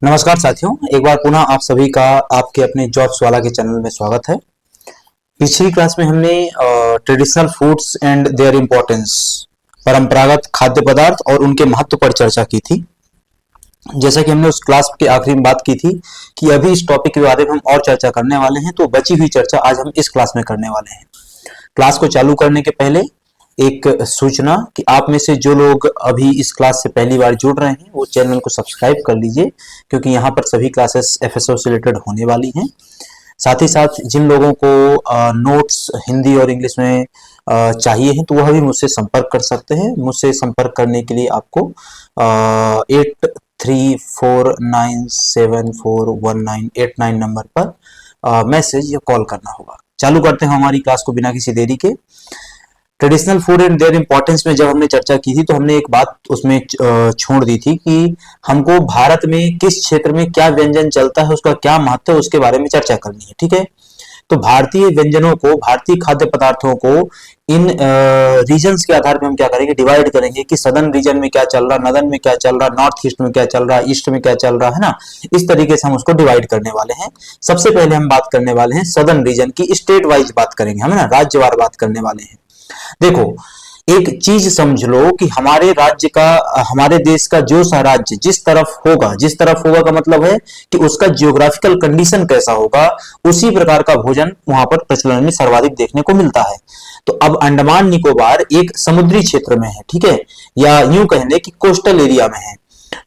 नमस्कार साथियों, एक बार पुनः आप सभी का आपके अपने जॉब्स वाला के चैनल में स्वागत है। पिछली क्लास में हमने traditional foods and there importance, परंपरागत खाद्य पदार्थ और उनके महत्व पर चर्चा की थी। जैसा कि हमने उस क्लास के आखिरी में बात की थी कि अभी इस टॉपिक के बारे में हम और चर्चा करने वाले हैं, तो बची हुई चर्चा आज हम इस क्लास में करने वाले हैं। क्लास को चालू करने के पहले एक सूचना कि आप में से जो लोग अभी इस क्लास से पहली बार जुड़ रहे हैं वो चैनल को सब्सक्राइब कर लीजिए, क्योंकि यहाँ पर सभी क्लासेस एफएसओ से रिलेटेड होने वाली हैं। साथ ही साथ जिन लोगों को नोट्स हिंदी और इंग्लिश में चाहिए हैं तो वह भी मुझसे संपर्क कर सकते हैं। मुझसे संपर्क करने के लिए आपको 8349741989 नंबर पर मैसेज या कॉल करना होगा। चालू करते हैं हमारी क्लास को बिना किसी देरी के। Traditional food and their importance में जब हमने चर्चा की थी तो हमने एक बात उसमें छोड़ दी थी कि हमको भारत में किस क्षेत्र में क्या व्यंजन चलता है, उसका क्या महत्व है, उसके बारे में चर्चा करनी है। ठीक है, तो भारतीय व्यंजनों को, भारतीय खाद्य पदार्थों को इन रीजन्स के आधार पर हम क्या करेंगे, डिवाइड करेंगे कि सदर्न रीजन में क्या चल रहा, नदन में क्या चल रहा, नॉर्थ ईस्ट में क्या चल रहा, ईस्ट में क्या चल रहा है ना। इस तरीके से हम उसको डिवाइड करने वाले हैं। सबसे पहले हम बात करने वाले हैं सदर्न रीजन की, स्टेट वाइज बात करेंगे हम, ना राज्यवार बात करने वाले हैं। देखो, एक चीज समझ लो कि हमारे राज्य का, हमारे देश का जो सा राज्य जिस तरफ होगा का मतलब है कि उसका जियोग्राफिकल कंडीशन कैसा होगा, उसी प्रकार का भोजन वहां पर प्रचलन में सर्वाधिक देखने को मिलता है। तो अब अंडमान निकोबार एक समुद्री क्षेत्र में है, ठीक है, या यूं कह लें कि कोस्टल एरिया में है।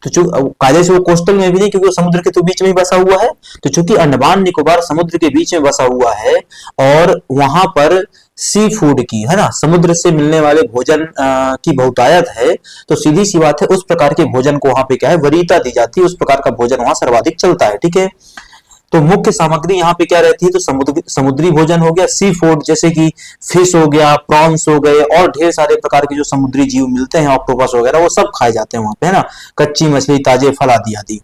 तो कायदे से वो कोस्टल में भी नहीं, क्योंकि वो समुद्र के तो बीच में ही बसा हुआ है। तो चूंकि अंडमान निकोबार समुद्र के बीच में बसा हुआ है और वहां पर सी फूड की, है ना, समुद्र से मिलने वाले भोजन की बहुतायत है, तो सीधी सी बात है उस प्रकार के भोजन को वहां पे क्या है, वरीयता दी जाती है, उस प्रकार का भोजन वहां सर्वाधिक चलता है। ठीक है, तो मुख्य सामग्री यहाँ पे क्या रहती है, तो समुद्री भोजन हो गया, सी फूड, जैसे कि फिश हो गया, प्रॉन्स हो गए और ढेर सारे प्रकार के जो समुद्री जीव मिलते हैं, ऑक्टोपस वगैरह, वो सब खाए जाते हैं वहां पे, है ना। कच्ची मछली, ताजे फल आदि आदि।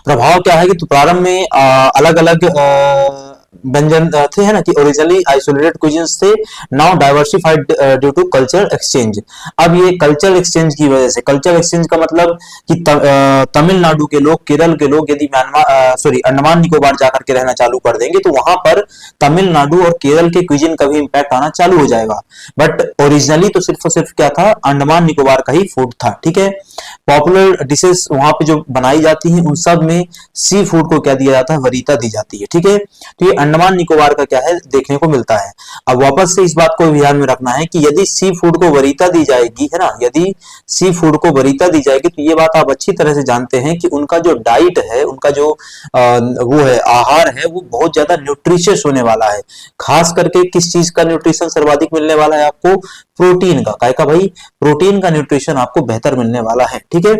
प्रभाव क्या है कि तो प्रारंभ में अलग अलग व्यंजन थे, है ना, कि ओरिजिनली आइसोलेटेड क्विजीन्स थे, now diversified due to culture exchange. अब ये कल्चर एक्सचेंज की वजह से, कल्चर एक्सचेंज का मतलब कि तमिलनाडु के लोग, केरल के लोग यदि अंडमान निकोबार जाकर के रहना चालू कर देंगे तो वहां पर तमिलनाडु और केरल के क्विजीन का भी इंपैक्ट आना चालू हो जाएगा। बट ओरिजिनली तो सिर्फ और सिर्फ क्या था, अंडमान निकोबार का ही फूड था। ठीक है, पॉपुलर डिशेस वहां पे जो बनाई जाती हैं उन सब में सी फूड को क्या दिया जाता है, वरीयता दी जाती है। ठीक है, तो ये अंडमान निकोबार का क्या है, देखने को मिलता है। अब वापस से इस बात को ध्यान में रखना है कि यदि सी फूड को वरीयता दी जाएगी, है ना, यदि सी फूड को वरीयता दी जाएगी तो ये बात आप अच्छी तरह से जानते हैं कि उनका जो डाइट है, उनका जो वो है, आहार है, वो बहुत ज्यादा न्यूट्रिशियस होने वाला है। खास करके किस चीज का न्यूट्रिशन सर्वाधिक मिलने वाला है आपको, प्रोटीन का। काय का भाई, प्रोटीन का न्यूट्रिशन आपको बेहतर मिलने वाला है। ठीक है,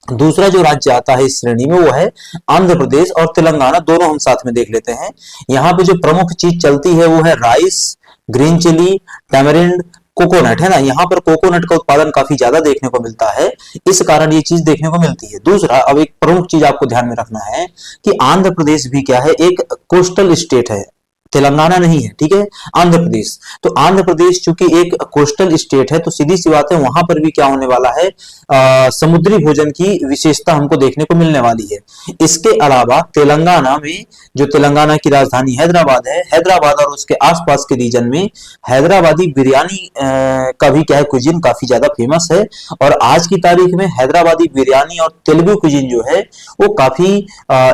दूसरा जो राज्य आता है इस श्रेणी में वो है आंध्र प्रदेश और तेलंगाना, दोनों हम साथ में देख लेते हैं। यहाँ पे जो प्रमुख चीज चलती है वो है rice, green chili, tamarind, coconut, है ना। यहाँ पर कोकोनट का उत्पादन काफी ज्यादा देखने को मिलता है, इस कारण ये चीज देखने को मिलती है। दूसरा, अब एक प्रमुख चीज आपको ध्यान में रखना है कि आंध्र प्रदेश भी क्या है, एक कोस्टल स्टेट है, तेलंगाना नहीं है। ठीक है, आंध्र प्रदेश। तो आंध्र प्रदेश चूंकि एक कोस्टल स्टेट है तो सीधी सी बात है वहां पर भी क्या होने वाला है, समुद्री भोजन की विशेषता हमको देखने को मिलने वाली है। इसके अलावा तेलंगाना में, जो तेलंगाना की राजधानी हैदराबाद है, हैदराबाद और उसके आसपास के रीजन में हैदराबादी बिरयानी का भी क्या है, कुजिन काफी ज्यादा फेमस है। और आज की तारीख में हैदराबादी बिरयानी और तेलुगु कुजिन जो है वो काफी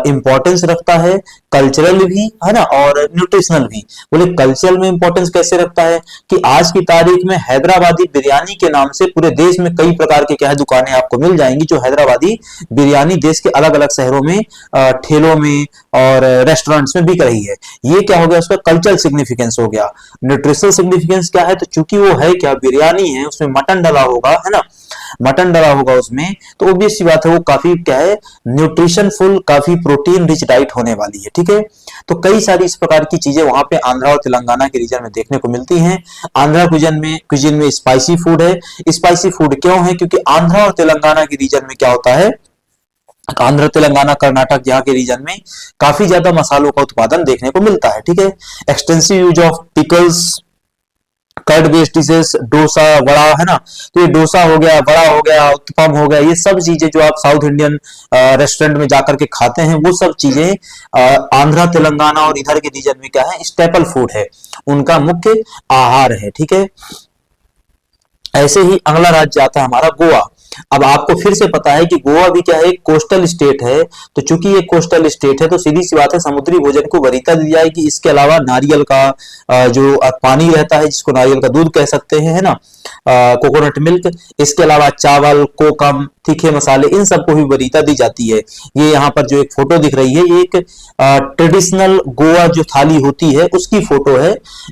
इंपॉर्टेंस रखता है, कल्चरल भी, है ना, और न्यूट्रिशनल भी। बोले कल्चरल में इंपॉर्टेंस कैसे रखता है कि आज की तारीख में हैदराबादी बिरयानी के नाम से पूरे देश में कई प्रकार के क्या है, दुकानें आपको मिल जाएंगी जो हैदराबादी बिरयानी देश के अलग अलग शहरों में, ठेलों में और रेस्टोरेंट्स में बिक रही है। ये क्या हो गया, उसका कल्चरल सिग्निफिकेंस हो गया। न्यूट्रिशनल सिग्निफिकेंस क्या है, तो चूंकि वो है क्या, बिरयानी है, उसमें मटन डला होगा, है ना, मटन डला होगा उसमें, तो ऑब्वियस सी बात है वो काफी क्या है, न्यूट्रिशनफुल, काफी प्रोटीन रिच डाइट होने वाली है। ठीक है, तो कई सारी इस प्रकार की चीजें वहां पे आंध्रा और तेलंगाना के रीजन में देखने को मिलती हैं। आंध्रा क्विजन में स्पाइसी फूड है। स्पाइसी फूड क्यों है, क्योंकि आंध्रा और तेलंगाना के रीजन में क्या होता है, आंध्र, तेलंगाना, कर्नाटक, यहाँ के रीजन में काफी ज्यादा मसालों का उत्पादन देखने को मिलता है। ठीक है, extensive use of pickles, curd based dishes, dosa, vada, है ना। तो ये डोसा हो गया, वड़ा हो गया, उत्तपम हो गया, ये सब चीजें जो आप साउथ इंडियन रेस्टोरेंट में जाकर के खाते हैं, वो सब चीजें आंध्रा, तेलंगाना और इधर के रीजन में क्या है, स्टेपल फूड है, उनका मुख्य आहार है। ठीक है। ऐसे ही अगला राज्य आता है हमारा गोवा। अब आपको फिर से पता है कि गोवा भी क्या है, एक कोस्टल स्टेट है। तो चूंकि ये कोस्टल स्टेट है तो सीधी सी बात है, समुद्री भोजन को वरीयता दी जाएगी। इसके अलावा नारियल का जो पानी रहता है, जिसको नारियल का दूध कह सकते हैं, है ना, कोकोनट मिल्क। इसके अलावा चावल, कोकम, तीखे मसाले, इन सबको भी वरीयता दी जाती है। ये यहाँ पर जो एक फोटो दिख रही है, ये एक ट्रेडिशनल गोवा जो थाली होती है उसकी फोटो है।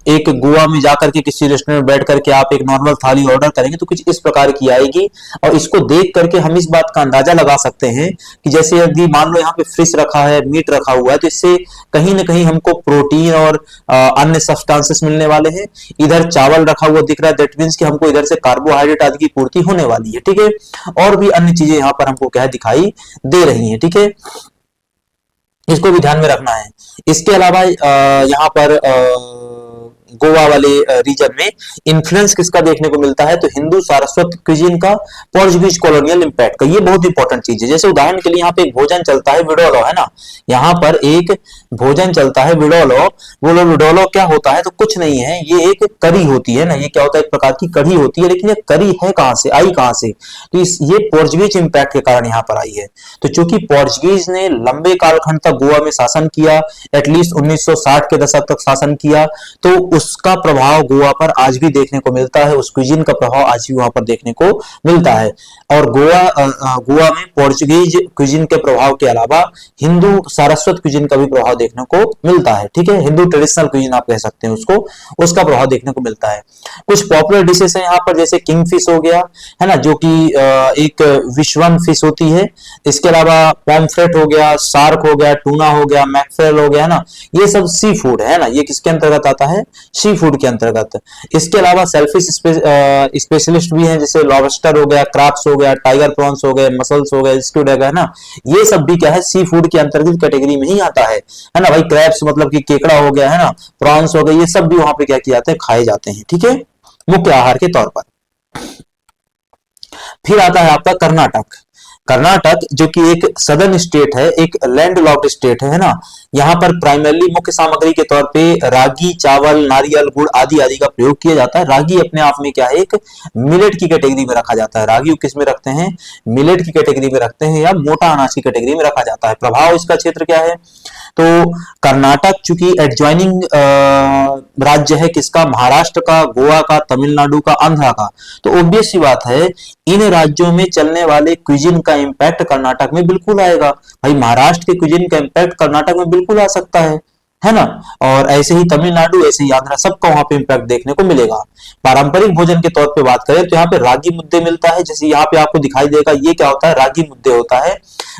एक गोवा में जाकर के किसी रेस्टोरेंट में बैठ करके आप एक नॉर्मल थाली ऑर्डर करेंगे तो कुछ इस प्रकार की आएगी, और इसको देख करके हम इस बात का अंदाजा लगा सकते हैं कि जैसे यदि मान लो यहाँ पे फिश रखा है, मीट रखा हुआ है, तो इससे कहीं ना कहीं हमको प्रोटीन और अन्य सब्सटेंसेस मिलने वाले हैं। इधर चावल रखा हुआ दिख रहा है, दैट मींस कि हमको इधर से कार्बोहाइड्रेट आदि की पूर्ति होने वाली है। ठीक है। और भी अन्य चीजें यहाँ पर हमको क्या दिखाई दे रही हैं। ठीक है, इसको भी ध्यान में रखना है। इसके अलावा यहाँ पर गोवा वाले रीजन में इन्फ्लुएंस किसका देखने को मिलता है, तो हिंदू सारस्वत क्विजीन का, पोर्चुगीज कॉलोनियल इंपैक्ट का। ये बहुत इंपॉर्टेंट चीज है। जैसे उदाहरण के लिए यहाँ पे एक भोजन चलता है विडोलो, है ना, यहाँ पर एक भोजन चलता है विडोलो। वो विडोलो क्या होता है, तो कुछ नहीं है, ये एक करी होती है ना, ये क्या होता है, एक प्रकार की कढ़ी होती है। लेकिन ये करी है कहां से, आई कहां से, तो ये पोर्चुगीज इंपैक्ट के कारण यहाँ पर आई है। तो चूंकि पोर्चुगीज ने लंबे कालखंड तक गोवा में शासन किया, एटलीस्ट 1960 के दशक तक शासन किया, तो उसका प्रभाव गोवा पर आज भी देखने को मिलता है, उस क्विजीन का प्रभाव आज भी वहां पर देखने को मिलता है। और गोवा में पोर्चुगीज क्विजीन के प्रभाव के अलावा हिंदू सारस्वत क्विजीन का भी प्रभाव देखने को मिलता है। ठीक है, हिंदू ट्रेडिशनल क्विजीन आप कह सकते हैं उसको, उसका प्रभाव देखने को मिलता है। कुछ पॉपुलर डिशेस हैं यहाँ पर, जैसे किंग फिश हो गया, है ना, जो कि एक विश्वन फिश होती है। इसके अलावा पॉम्फ्रेट हो गया, शार्क हो गया, टूना हो गया, मैकरेल हो गया, है ना, ये सब सी फूड है ना, ये किसके अंतर्गत आता है, सी फूड के अंतर्गत। इसके अलावा सेल्फिश स्पेशलिस्ट भी हैं, जैसे लॉबस्टर हो गया, क्रैब्स हो गया, टाइगर प्रॉन्स हो गए, मसल्स हो गए, स्क्विड है ना, ये सब भी क्या है, सी फूड के अंतर्गत कैटेगरी में ही आता है ना भाई। क्रैब्स मतलब कि केकड़ा हो गया, है ना, प्रॉन्स हो गए, ये सब भी वहां पे क्या किए जाते हैं, खाए जाते हैं। ठीक है, मुख्य आहार के तौर पर। फिर आता है आपका कर्नाटक। कर्नाटक जो कि एक सदर्न स्टेट है, एक लैंड लॉक्ड स्टेट है ना, यहाँ पर प्राइमरली मुख्य सामग्री के तौर पे रागी, चावल, नारियल, गुड़ आदि आदि का प्रयोग किया जाता है। रागी अपने आप में क्या है, एक मिलेट की कैटेगरी में रखा जाता है। रागी किस में रखते हैं, मिलेट की कैटेगरी में रखते हैं, या मोटा अनाज की कैटेगरी में रखा जाता है। प्रभाव इसका क्षेत्र क्या है, तो कर्नाटक चूंकि एडजॉइनिंग राज्य है किसका, महाराष्ट्र का, गोवा का, तमिलनाडु का, आंध्रा का, तो ऑब्वियस सी बात है इन राज्यों में चलने वाले क्विजीन का इंपैक्ट कर्नाटक में बिल्कुल आएगा। भाई महाराष्ट्र के क्विजीन का इंपैक्ट कर्नाटक में बिल्कुल आ सकता है ना, और ऐसे ही तमिलनाडु, ऐसे ही आंध्रा, सबका वहां पे इंपैक्ट देखने को मिलेगा। पारंपरिक भोजन के तौर पे बात करें तो यहाँ पे रागी मुद्दे मिलता है, जैसे यहाँ पे आपको दिखाई देगा, ये क्या होता है, रागी मुद्दे होता है।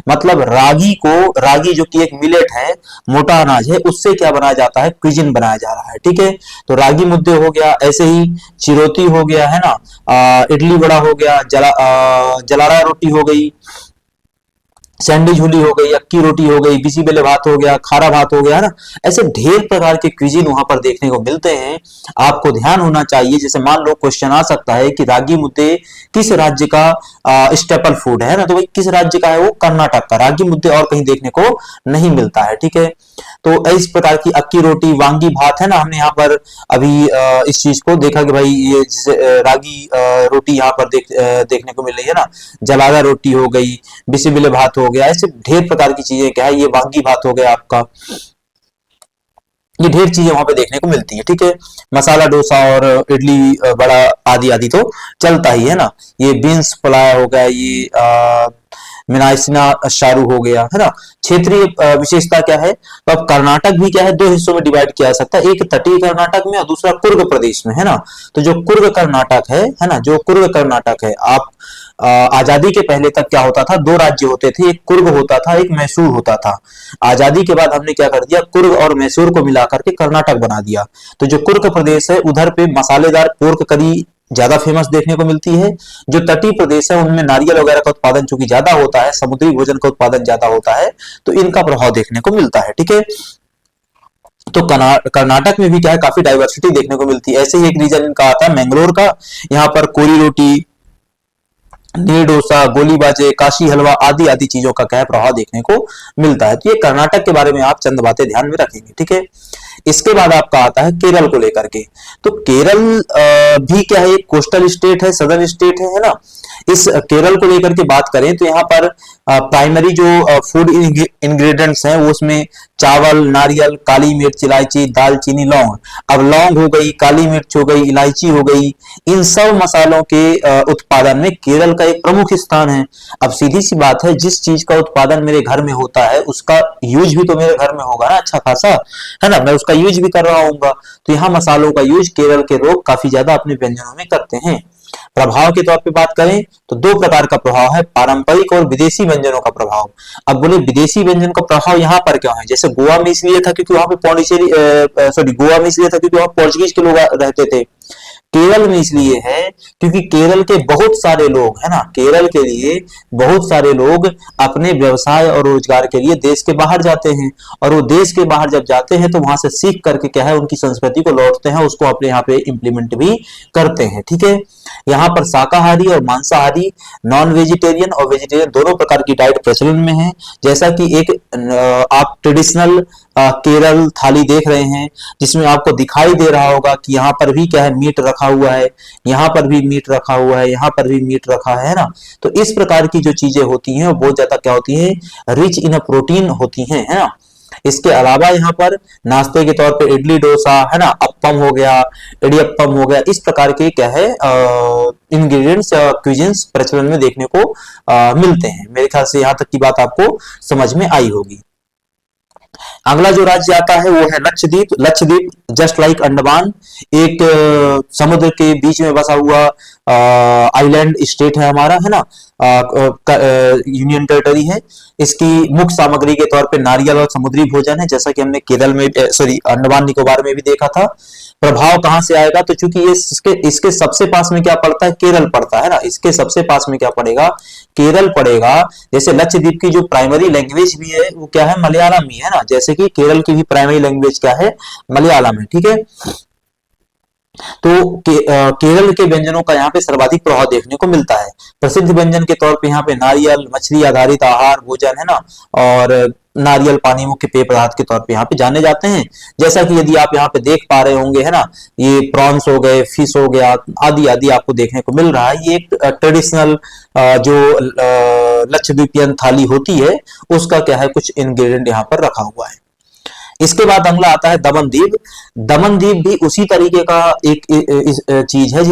मतलब रागी जो कि एक मिलेट है, मोटा अनाज है, उससे क्या बनाया जाता है, क्विजीन बनाया जा रहा है। ठीक है, तो रागी मुद्दे हो गया, ऐसे ही चिरोती हो गया, है ना, इडली बड़ा हो गया, जलारा रोटी हो गई, सैंडी झूली हो गई, अक्की रोटी हो गई, बिसी बेले भात हो गया, खारा भात हो गया, है ना, ऐसे ढेर प्रकार के क्विजीन वहां पर देखने को मिलते हैं। आपको ध्यान होना चाहिए, जैसे मान लो क्वेश्चन आ सकता है कि रागी मुद्दे किस राज्य का स्टेपल फूड है ना, तो भाई किस राज्य का है, वो कर्नाटक का। रागी मुद्दे और कहीं देखने को नहीं मिलता है। ठीक है, तो इस प्रकार की अक्की रोटी, वांगी भात, है ना, हमने यहाँ पर अभी इस चीज को देखा कि भाई ये रागी रोटी यहाँ पर देखने को मिल रही है ना, जलादा रोटी हो गई, बिसिबिले भात हो गया, ऐसे ढेर प्रकार की चीजें क्या है, ये वांगी भात हो गया आपका, ये ढेर चीजें वहां पे देखने को मिलती है। ठीक है, मसाला डोसा और इडली बड़ा आदि आदि तो चलता ही है ना, ये बीन्स पुलाव हो गया, ये मिनाइसिना शारू हो गया, है ना। क्षेत्रीय विशेषता क्या है, तो अब कर्नाटक भी क्या है, दो हिस्सों में डिवाइड किया जा सकता है, एक तटीय कर्नाटक में और दूसरा कुर्ग प्रदेश में, है ना। तो जो कुर्ग कर्नाटक है ना, जो कुर्ग कर्नाटक है, आप आजादी के पहले तक क्या होता था, दो राज्य होते थे, एक कुर्ग होता था, एक मैसूर होता था। आजादी के बाद हमने क्या कर दिया, कुर्ग और मैसूर को मिलाकर के कर्नाटक बना दिया। तो जो कुर्ग प्रदेश है उधर पे मसालेदार पोर्क करी ज्यादा फेमस देखने को मिलती है। जो तटीय प्रदेश है उनमें नारियल वगैरह का उत्पादन चूंकि ज्यादा होता है, समुद्री भोजन का उत्पादन ज्यादा होता है, तो इनका प्रभाव देखने को मिलता है। ठीक है, तो कर्नाटक में भी क्या है, काफी डाइवर्सिटी देखने को मिलती है। ऐसे ही एक रीजन इनका आता है मैंगलोर का, यहाँ पर कोरी रोटी, नीर डोसा, गोली बाजे, काशी हलवा आदि आदि चीजों का क्या है प्रभाव देखने को मिलता है। तो ये कर्नाटक के बारे में आप चंद बातें ध्यान में रखेंगे, ठीक है। इसके बाद आपका आता है केरल को लेकर के। तो केरल भी क्या है, एक कोस्टल स्टेट है, सदर्न स्टेट है ना। इस केरल को लेकर के बात करें तो यहाँ पर प्राइमरी जो फूड इंग्रेडिएंट्स हैं वो उसमें चावल, नारियल, काली मिर्च, इलायची, दालचीनी, लौंग। अब लौंग हो गई, काली मिर्च हो गई, इलायची हो गई, इन सब मसालों के उत्पादन में केरल का एक प्रमुख स्थान है। अब सीधी सी बात है, जिस चीज का उत्पादन मेरे घर में होता है उसका यूज भी तो मेरे घर में होगा ना, अच्छा खासा, है ना, मैं उसका यूज भी कर रहा हूँगा। तो यहाँ मसालों का यूज केरल के लोग काफी ज्यादा अपने व्यंजनों में करते हैं। प्रभाव के तौर पे बात करें तो दो प्रकार का प्रभाव है, पारंपरिक और विदेशी व्यंजनों का प्रभाव। अब बोले विदेशी व्यंजन का प्रभाव यहाँ पर क्यों है, जैसे गोवा में इसलिए था क्योंकि वहां पे पौंडीचेरी गोवा में इसलिए था क्योंकि वहां पोर्चुगीज के लोग रहते थे। केरल में इसलिए है क्योंकि केरल के बहुत सारे लोग, है ना, केरल के लिए बहुत सारे लोग अपने व्यवसाय और रोजगार के लिए देश के बाहर जाते हैं, और वो देश के बाहर जब जाते हैं तो वहां से सीख करके क्या है उनकी संस्कृति को लौटते हैं, उसको अपने यहाँ पे इंप्लीमेंट भी करते हैं, ठीक है। यहाँ पर शाकाहारी और मांसाहारी, नॉन वेजिटेरियन और वेजिटेरियन दोनों प्रकार की डाइट प्रचलन में है। जैसा कि एक आप ट्रेडिशनल केरल थाली देख रहे हैं जिसमें आपको दिखाई दे रहा होगा कि यहाँ पर भी क्या है मीट रखा हुआ है, यहाँ पर भी मीट रखा हुआ है, यहाँ पर भी मीट रखा है ना। तो इस प्रकार की जो चीजें होती हैं वो बहुत ज्यादा क्या होती हैं, रिच इन प्रोटीन होती हैं, है ना। इसके अलावा यहाँ पर नाश्ते के तौर पे इडली डोसा, है ना, अप्पम हो गया, इडियप्पम हो गया, इस प्रकार के क्या है इंग्रेडिएंट्स क्यूजिन्स प्रचलन में देखने को मिलते हैं। मेरे ख्याल से यहाँ तक की बात आपको समझ में आई होगी। अगला जो राज्य आता है वो है लक्षद्वीप। लक्षद्वीप जस्ट लाइक अंडमान एक समुद्र के बीच में बसा हुआ आइलैंड स्टेट है हमारा, है ना, यूनियन टेरिटरी है। इसकी मुख्य सामग्री के तौर पे नारियल और समुद्री भोजन है, जैसा कि हमने केरल में अंडमान निकोबार में भी देखा था। प्रभाव कहां से आएगा, तो चूंकि ये इसके सबसे पास में क्या पड़ता है, केरल पड़ता है ना, इसके सबसे पास में क्या पड़ेगा, केरल पड़ेगा। जैसे लक्षद्वीप की जो प्राइमरी लैंग्वेज भी है वो क्या है, मलयालम ही है ना, जैसे कि केरल की भी प्राइमरी लैंग्वेज क्या है, मलयालम है, ठीक है। तो केरल के व्यंजनों का यहाँ पे सर्वाधिक प्रभाव देखने को मिलता है। प्रसिद्ध व्यंजन के तौर पे यहाँ पे नारियल, मछली आधारित आहार भोजन, है ना, और नारियल पानी मुख्य पेय पदार्थ के तौर पे यहाँ पे जाने जाते हैं। जैसा कि यदि आप यहाँ पे देख पा रहे होंगे, है ना, ये प्रॉन्स हो गए, फिश हो गया, आदि आदि आपको देखने को मिल रहा है। ये एक ट्रेडिशनल जो लक्षद्वीपियन थाली होती है उसका क्या है कुछ इंग्रेडिएंट यहाँ पर रखा हुआ है। इसके बाद अगला आता है दमनदीप। दमनदीप भी उसी तरीके का एक चीज है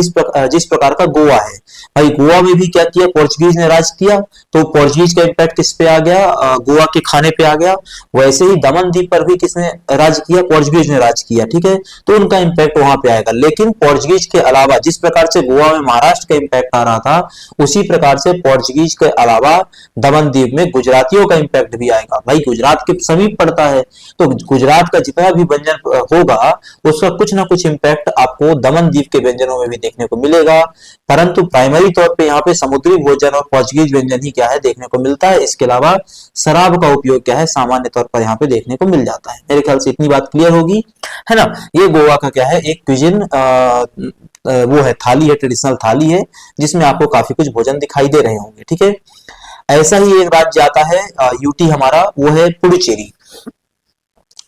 जिस प्रकार का गोवा है। भाई गोवा में भी क्या किया, पोर्चुगीज ने राज किया, तो पोर्चुगीज का इम्पैक्ट किस पे आ गया, गोवा के खाने पे आ गया। वैसे ही दमनदीप पर भी किसने राज किया, पोर्चुगीज ने राज किया, ठीक है, तो उनका इम्पैक्ट वहां पे आएगा। लेकिन पोर्चुगीज के अलावा जिस प्रकार से गोवा में महाराष्ट्र का इम्पैक्ट आ रहा था, उसी प्रकार से पोर्चुगीज के अलावा दमनदीप में गुजरातियों का इम्पैक्ट भी आएगा। भाई गुजरात के समीप पड़ता है, तो गुजरात का जितना भी व्यंजन होगा उसका कुछ ना कुछ इम्पैक्ट आपको दमनदीप के व्यंजनों में भी देखने को मिलेगा। परंतु प्राइमरी तौर पे यहाँ पे समुद्री भोजन और पोर्चुगीज व्यंजन ही क्या है देखने को मिलता है। इसके अलावा शराब का उपयोग क्या है सामान्य तौर पर यहाँ पे देखने को मिल जाता है। मेरे ख्याल से इतनी बात क्लियर होगी, है ना। ये गोवा का क्या है एक क्विजिन वो है, थाली है, ट्रेडिशनल थाली है, जिसमें आपको काफी कुछ भोजन दिखाई दे रहे होंगे, ठीक है। ऐसा ही एक राज्य आता है यूटी हमारा, वो है पुडुचेरी।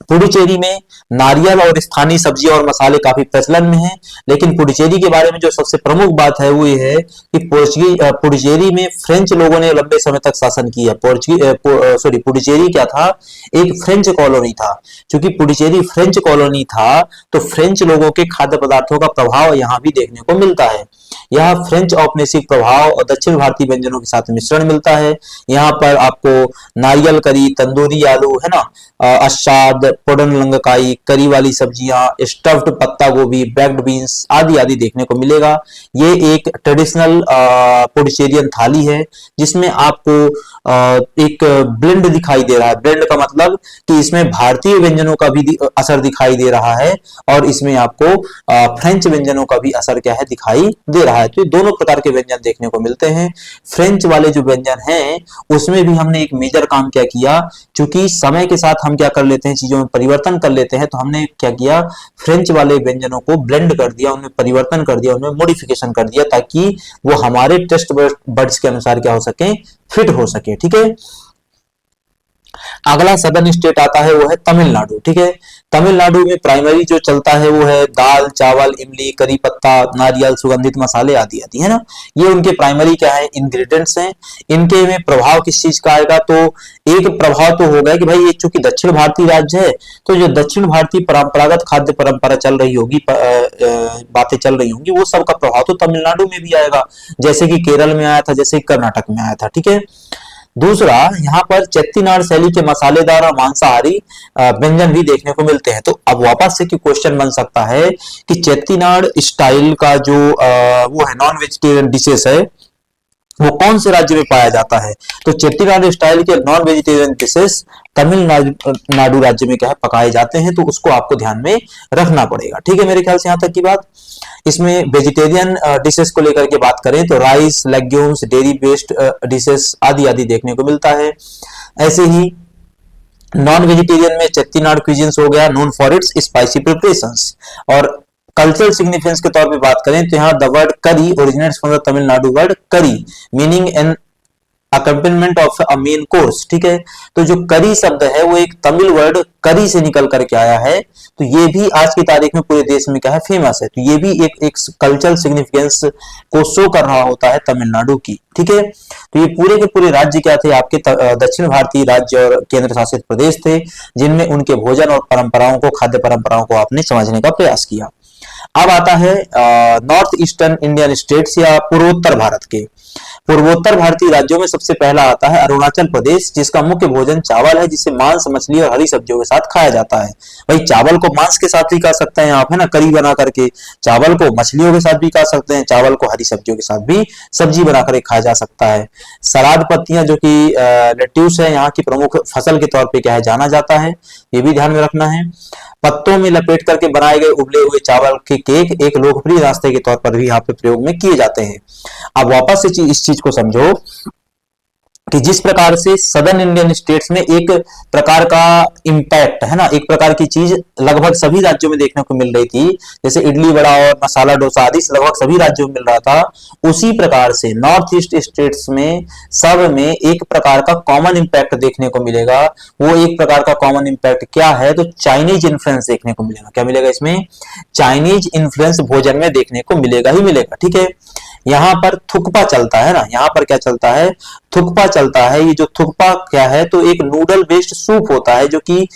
पुडुचेरी में नारियल और स्थानीय सब्जियां और मसाले काफी प्रचलन में हैं। लेकिन पुडुचेरी के बारे में जो सबसे प्रमुख बात है वो ये है कि पुडुचेरी में फ्रेंच लोगों ने लंबे समय तक शासन किया। पुडुचेरी क्या था, एक फ्रेंच कॉलोनी था। क्योंकि पुडुचेरी फ्रेंच कॉलोनी था तो फ्रेंच लोगों के खाद्य पदार्थों का प्रभाव यहाँ भी देखने को मिलता है। यहाँ फ्रेंच औपनिवेशिक प्रभाव और दक्षिण भारतीय व्यंजनों के साथ मिश्रण मिलता है। यहाँ पर आपको नारियल करी, तंदूरी आलू, है ना, अशाद, पोडन लंगकाई, करी वाली सब्जियां, स्टफ्ड पत्ता गोभी, बैक्ड बीन्स आदि आदि देखने को मिलेगा। ये एक ट्रेडिशनल पुडुचेरियन थाली है जिसमें आपको एक ब्लेंड दिखाई दे रहा है। ब्लेंड का मतलब कि इसमें भारतीय व्यंजनों का भी असर दिखाई दे रहा है और इसमें आपको फ्रेंच व्यंजनों का भी असर क्या है दिखाई दे रहा है। तो ये दोनों प्रकार के व्यंजन देखने को मिलते हैं। फ्रेंच वाले जो व्यंजन हैं उसमें भी हमने एक मेजर काम क्या किया, क्योंकि समय के साथ हम क्या कर लेते हैं, चीजों में परिवर्तन कर लेते हैं, तो हमने क्या किया, फ्रेंच वाले व्यंजनों को ब्लेंड कर दिया, उनमें परिवर्तन कर दिया, उनमें मॉडिफिकेशन कर दिया, ताकि वो हमारे टेस्ट बर्ड्स के अनुसार क्या हो सके, फिट हो सके। ठीक है, अगला सदर्न स्टेट आता है वो है तमिलनाडु। ठीक है, तमिलनाडु में प्राइमरी जो चलता है वो है दाल, चावल, इमली, करी पत्ता, नारियल, सुगंधित मसाले आदि आदि, है ना। ये उनके प्राइमरी क्या है, इंग्रेडिएंट्स हैं। इनके में प्रभाव किस चीज का आएगा, तो एक प्रभाव तो होगा कि भाई ये चूंकि दक्षिण भारतीय राज्य है, तो जो दक्षिण भारतीय परंपरागत खाद्य परंपरा चल रही होगी, बातें चल रही होंगी, वो सबका प्रभाव तो तमिलनाडु में भी आएगा, जैसे कि केरल में आया था, जैसे कर्नाटक में आया था। ठीक है, दूसरा यहाँ पर चेट्टीनाड शैली के मसालेदार और मांसाहारी व्यंजन भी देखने को मिलते हैं। तो अब वापस से क्वेश्चन बन सकता है कि चेट्टीनाड स्टाइल का जो वो है नॉन वेजिटेरियन डिशेस है, वो कौन से राज्य में पाया जाता है। तो चेट्टीनाड स्टाइल के नॉन वेजिटेरियन डिशेस तमिलनाडु राज्य में क्या है, पकाए जाते हैं। तो उसको आपको ध्यान में रखना पड़ेगा। ठीक है, मेरे ख्याल से यहां तक की बात। इसमें वेजिटेरियन डिशेस को लेकर के बात करें तो rice, legumes, dairy based dishes आदि आदि देखने को मिलता है। ऐसे ही नॉन वेजिटेरियन में चेट्टीनाड क्विजीन्स हो गया, known for its spicy preparations. और कल्चरल सिग्निफिकेंस के तौर पे बात करें तो यहाँ the word curry originates from the Tamil Nadu word kari meaning an accompaniment of a main course. ठीक है, तो जो करी शब्द है वो एक तमिल वर्ड करी से निकल करके आया है। तो ये भी आज की तारीख में पूरे देश में क्या है, फेमस है। तो ये भी एक कल्चरल सिग्निफिकेंस को शो कर रहा होता है तमिलनाडु की। ठीक है, तो ये पूरे के पूरे राज्य क्या थे, आपके दक्षिण भारतीय राज्य और केंद्र शासित प्रदेश थे, जिनमें उनके भोजन और परंपराओं को, खाद्य परंपराओं को आपने समझने का प्रयास किया। अब आता है नॉर्थ ईस्टर्न इंडियन स्टेट्स या पूर्वोत्तर भारत के। पूर्वोत्तर भारतीय राज्यों में सबसे पहला आता है अरुणाचल प्रदेश, जिसका मुख्य भोजन चावल है, जिसे मांस, मछली और हरी सब्जियों के साथ खाया जाता है। भाई चावल को मांस के साथ भी खा सकते हैं आप, है ना, करी बना करके। चावल को मछलियों के साथ भी खा सकते हैं, चावल को हरी सब्जियों के साथ भी सब्जी बनाकर खाया जा सकता है। सलाद पत्तियां जो कि लेट्यूस है, यहाँ की प्रमुख फसल के तौर पे क्या है, जाना जाता है, ये भी ध्यान में रखना है। पत्तों में लपेट करके बनाए गए उबले हुए चावल के केक एक लोकप्रिय नाश्ते के तौर पर भी यहाँ पे प्रयोग में किए जाते हैं। अब वापस से इस चीज को समझो कि जिस प्रकार से सदर्न इंडियन स्टेट्स में एक प्रकार का इंपैक्ट है ना, एक प्रकार की चीज लगभग सभी राज्यों में देखने को मिल रही थी, जैसे इडली वड़ा और मसाला डोसा आदि लगभग सभी राज्यों में मिल रहा था, उसी प्रकार से नॉर्थ ईस्ट स्टेट्स में सब में एक प्रकार का कॉमन इंपैक्ट देखने को मिलेगा। वो एक प्रकार का कॉमन इंपैक्ट क्या है, तो चाइनीज इन्फ्लुएंस देखने को मिलेगा। क्या मिलेगा इसमें, चाइनीज इन्फ्लुएंस भोजन में देखने को मिलेगा ही मिलेगा। ठीक है, यहाँ पर थुक्पा चलता है ना, यहाँ पर क्या चलता है, थुक्पा चलता है। ये जो थुक्पा क्या है, तो एक नूडल बेस्ड सूप होता है, जो कि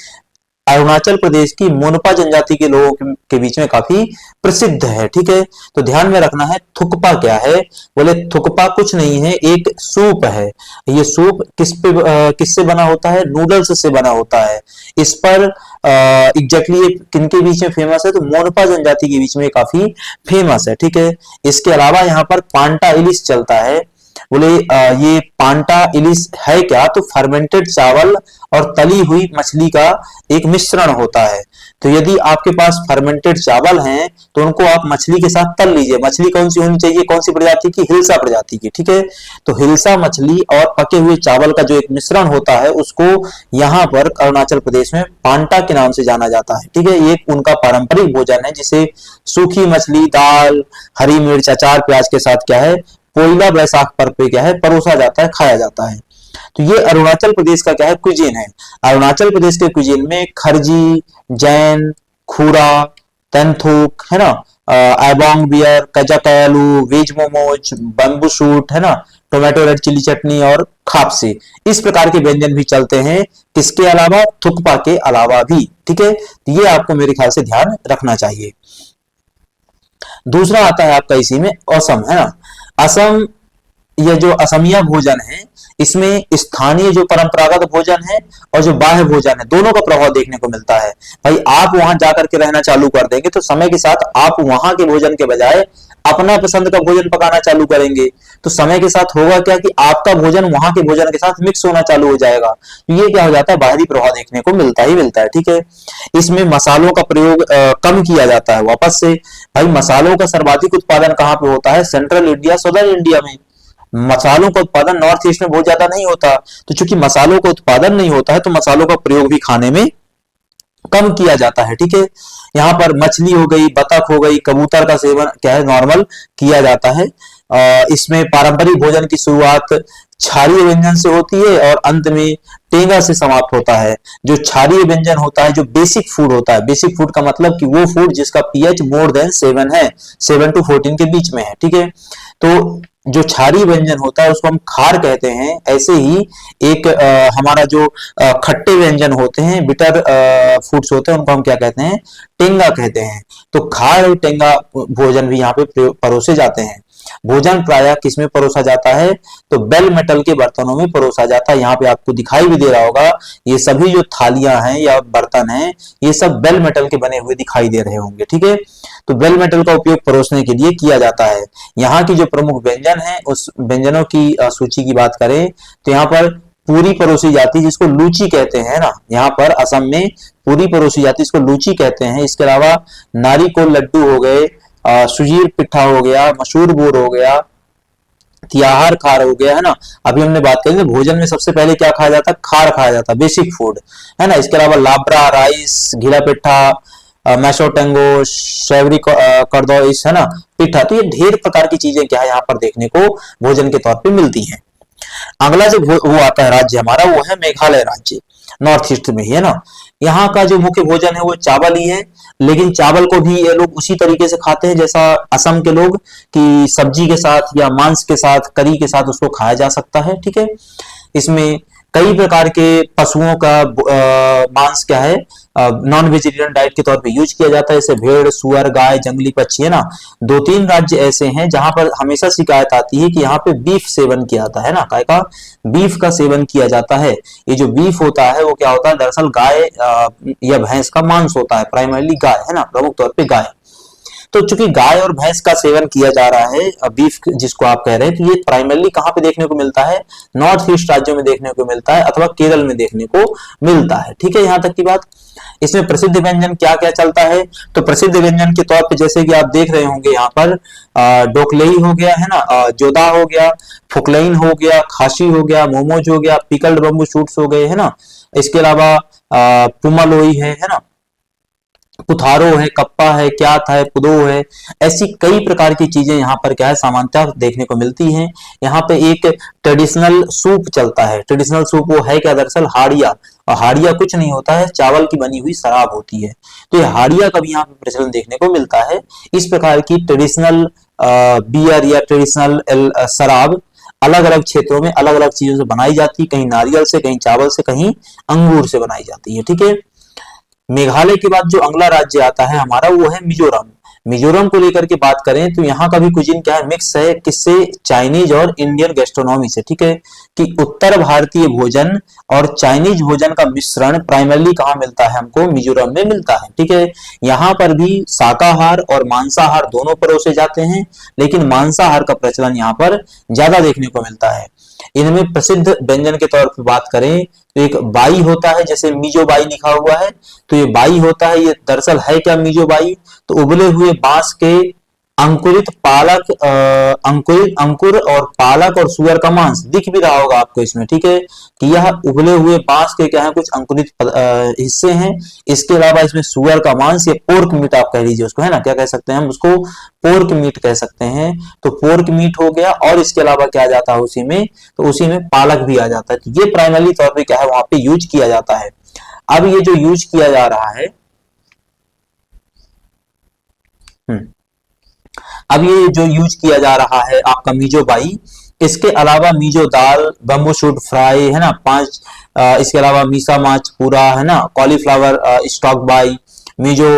अरुणाचल प्रदेश की मोनपा जनजाति के लोगों के बीच में काफी प्रसिद्ध है। ठीक है, तो ध्यान में रखना है थुक्पा क्या है, बोले थुक्पा कुछ नहीं है, एक सूप है। ये सूप किससे बना होता है, नूडल्स से बना होता है। इस पर एग्जैक्टली किनके बीच में फेमस है, तो मोनपा जनजाति के बीच में काफी फेमस है। ठीक है, इसके अलावा यहाँ पर पांटा इलिश चलता है। बोले ये पांटा इलिश है क्या, तो फर्मेंटेड चावल और तली हुई मछली का एक मिश्रण होता है। तो यदि आपके पास फर्मेंटेड चावल हैं तो उनको आप मछली के साथ तल लीजिए। मछली कौन सी होनी चाहिए, कौन सी प्रजाति की, हिल्सा प्रजाति की। ठीक है, तो हिल्सा मछली और पके हुए चावल का जो एक मिश्रण होता है, उसको यहाँ पर अरुणाचल प्रदेश में पांटा के नाम से जाना जाता है। ठीक है, ये एक पारंपरिक भोजन है, जिसे सूखी मछली, दाल, हरी मिर्च, अचार, प्याज के साथ क्या है, पोइला बैसाख पर्व पे क्या है, परोसा जाता है, खाया जाता है। तो ये अरुणाचल प्रदेश का क्या है, क्विजीन है। अरुणाचल प्रदेश के क्विजीन में खरजी, जैन, खूरा, तेंथुक, है ना, आइबोंग बियर, कजाकायालू, वेज मोमोज, बम्बू शूट, है ना, टोमेटो रेड चिली चटनी और खापसे, इस प्रकार के व्यंजन भी चलते हैं। किसके अलावा, थुक्पा के अलावा भी। ठीक है, तो ये आपको मेरे ख्याल से ध्यान रखना चाहिए। दूसरा आता है आपका इसी में असम, है ना। असम, यह जो असमिया भोजन है, इसमें स्थानीय जो परंपरागत भोजन है और जो बाह्य भोजन है, दोनों का प्रभाव देखने को मिलता है। भाई आप वहां जाकर के रहना चालू कर देंगे तो समय के साथ आप वहां के भोजन के बजाय अपना पसंद का भोजन पकाना चालू करेंगे, तो समय के साथ होगा क्या कि आपका भोजन वहां के भोजन के साथ मिक्स होना चालू हो जाएगा। तो ये क्या हो जाता है, बाहरी प्रभाव देखने को मिलता ही मिलता है। ठीक है, इसमें मसालों का प्रयोग कम किया जाता है। वापस से भाई, मसालों का सर्वाधिक उत्पादन कहाँ पे होता है, सेंट्रल इंडिया, सदर्न इंडिया में। मसालों का उत्पादन नॉर्थ ईस्ट में बहुत ज्यादा नहीं होता। तो चूंकि मसालों का उत्पादन नहीं होता है, तो मसालों का प्रयोग भी खाने में कम किया जाता है। ठीक है, यहाँ पर मछली हो गई, बतख हो गई, कबूतर का सेवन क्या है, नॉर्मल किया जाता है। इसमें पारंपरिक भोजन की शुरुआत क्षारीय व्यंजन से होती है और अंत में टेंगा से समाप्त होता है। जो क्षारीय व्यंजन होता है, जो बेसिक फूड होता है, बेसिक फूड का मतलब कि वो फूड जिसका पीएच मोर देन 7 है, 7 to 14 के बीच में है। ठीक है, तो जो क्षारीय व्यंजन होता है उसको हम खार कहते हैं। ऐसे ही एक हमारा जो खट्टे व्यंजन होते हैं, बिटर फूड्स होते हैं, उनको हम क्या कहते हैं, टेंगा कहते हैं। तो खार और टेंगा भोजन भी यहाँ पे परोसे जाते हैं। भोजन प्रायः किसमें परोसा जाता है, तो बेल मेटल के बर्तनों में परोसा जाता है। यहाँ पे आपको दिखाई भी दे रहा होगा, ये सभी जो थालियां हैं या बर्तन हैं, ये सब बेल मेटल के बने हुए दिखाई दे रहे होंगे। ठीक है, तो बेल मेटल का उपयोग परोसने के लिए किया जाता है। यहाँ की जो प्रमुख व्यंजन है, उस व्यंजनों की सूची की बात करें तो यहाँ पर पूरी परोसी जाती है, जिसको लूची कहते हैं ना। यहाँ पर असम में पूरी परोसी जाती है, इसको लूची कहते हैं। इसके अलावा नारिकोल लड्डू हो गए, सुजीर पिट्ठा हो गया, मशहूर बोर हो गया, तिहार खार हो गया, है ना। अभी हमने बात करी भोजन में सबसे पहले क्या खाया जाता है, खार खाया जाता है, बेसिक फूड, है ना। इसके अलावा लाब्रा, राइस, घिला पिट्ठा, मैशो टेंगो, शेवरी करदोइस, है ना, पिट्ठा। तो ये ढेर प्रकार की चीजें क्या है यहाँ पर देखने को भोजन के तौर पे मिलती हैं। अगला जो वो आता है राज्य हमारा, वो है मेघालय राज्य, नॉर्थ ईस्ट में ही, है ना। यहाँ का जो मुख्य भोजन है वो चावल ही है, लेकिन चावल को भी ये लोग उसी तरीके से खाते हैं जैसा असम के लोग, कि सब्जी के साथ या मांस के साथ, करी के साथ उसको खाया जा सकता है। ठीक है, इसमें कई प्रकार के पशुओं का मांस क्या है, नॉन वेजिटेरियन डाइट के तौर पे यूज किया जाता है, जैसे भेड़, सुअर, गाय, जंगली पक्षी, है ना। 2-3 राज्य ऐसे हैं जहां पर हमेशा शिकायत आती है कि यहाँ पे बीफ सेवन किया जाता है ना, काय का, बीफ का सेवन किया जाता है। ये जो बीफ होता है वो क्या होता है, दरअसल गाय या भैंस का मांस होता है, प्राइमरली गाय, है ना, प्रमुख तौर पे गाय। तो चूंकि गाय और भैंस का सेवन किया जा रहा है, बीफ जिसको आप कह रहे हैं, तो ये प्राइमरली कहाँ पे देखने को मिलता है, नॉर्थ ईस्ट राज्यों में देखने को मिलता है, अथवा केरल में देखने को मिलता है। ठीक है, यहाँ तक की बात। इसमें प्रसिद्ध व्यंजन क्या क्या चलता है, तो प्रसिद्ध व्यंजन के तौर पे जैसे कि आप देख रहे होंगे यहाँ पर डोकलेई हो गया, है ना, जोदा हो गया, फुकलेइन हो गया, खासी हो गया, मोमोज हो गया, पिकल्ड बम्बू शूट्स हो गए, है ना। इसके अलावा पुमालोई है ना, पुथारो है, कप्पा है, क्यात है, पुदो है। ऐसी कई प्रकार की चीजें यहाँ पर क्या है, सामान्यतः देखने को मिलती हैं। यहाँ पे एक ट्रेडिशनल सूप चलता है। ट्रेडिशनल सूप वो है क्या, दरअसल हाड़िया। और हाड़िया कुछ नहीं होता है, चावल की बनी हुई शराब होती है। तो ये हाड़िया का भी यहाँ पे प्रचलन देखने को मिलता है। इस प्रकार की ट्रेडिशनल बियर या ट्रेडिशनल शराब अलग अलग क्षेत्रों में अलग अलग चीजों से बनाई जाती है, कहीं नारियल से, कहीं चावल से, कहीं अंगूर से बनाई जाती है। ठीक है, मेघालय के बाद जो अगला राज्य आता है हमारा, वो है मिजोरम। मिजोरम को लेकर के बात करें तो यहाँ का भी कुजिन क्या है, मिक्स है, किससे, चाइनीज और इंडियन गैस्ट्रोनॉमी से। ठीक है, कि उत्तर भारतीय भोजन और चाइनीज भोजन का मिश्रण प्राइमरली कहाँ मिलता है, हमको मिजोरम में मिलता है। ठीक है, यहाँ पर भी शाकाहार और मांसाहार दोनों परोसे जाते हैं, लेकिन मांसाहार का प्रचलन यहाँ पर ज्यादा देखने को मिलता है। इनमें प्रसिद्ध व्यंजन के तौर पर बात करें तो एक बाई होता है, जैसे मीजो बाई लिखा हुआ है, तो ये बाई होता है, ये दरअसल है क्या, मीजो बाई, तो उबले हुए बांस के अंकुरित पालक, अंकुर और पालक और सुअर का मांस दिख भी रहा होगा आपको इसमें। ठीक है, कि यह उबले हुए बांस के क्या है, कुछ अंकुरित हिस्से हैं। इसके अलावा इसमें सुअर का मांस या पोर्क मीट आप कह लीजिए उसको, है ना, क्या कह सकते हैं हम उसको, पोर्क मीट कह सकते हैं। तो पोर्क मीट हो गया, और इसके अलावा क्या आ जाता है उसी में, तो उसी में पालक भी आ जाता है। तो ये प्राइमरी तौर पर क्या है, वहां पे यूज किया जाता है। अब ये जो यूज किया जा रहा है, अब ये जो यूज किया जा रहा है आपका मीजो बाई, इसके अलावा मीजो दाल, बम्बू शूट फ्राई, है ना, 5, इसके अलावा मीसा माच पूरा, है ना, कॉलीफ्लावर स्टॉक बाई, मीजो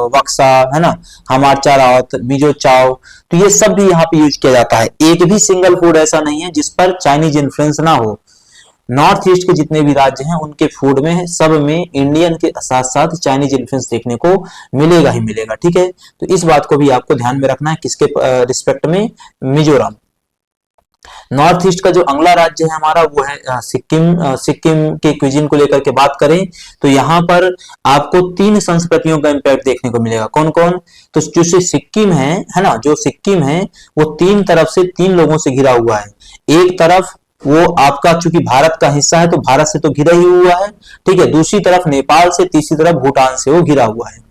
वक्सा, है ना, हमाचा रावत, मीजो चाव। तो ये सब भी यहाँ पे यूज किया जाता है। एक भी सिंगल फूड ऐसा नहीं है जिस पर चाइनीज इन्फ्लुएंस ना हो। नॉर्थ ईस्ट के जितने भी राज्य हैं उनके फूड में सब में इंडियन के साथ साथ चाइनीज इन्फ्लुएंस देखने को मिलेगा ही मिलेगा। ठीक है, तो इस बात को भी आपको ध्यान में रखना है किसके रिस्पेक्ट में, मिजोरम। नॉर्थ ईस्ट का जो अगला राज्य है हमारा वो है सिक्किम। सिक्किम के क्विजीन को लेकर के बात करें तो यहाँ पर आपको 3 संस्कृतियों का इंपैक्ट देखने को मिलेगा। कौन कौन? तो जो सिक्किम है ना, जो सिक्किम है वो 3 तरफ से 3 लोगों से घिरा हुआ है। एक तरफ वो आपका चूंकि भारत का हिस्सा है तो भारत से तो घिरा ही हुआ है, ठीक है। दूसरी तरफ नेपाल से, तीसरी तरफ भूटान से वो घिरा हुआ है।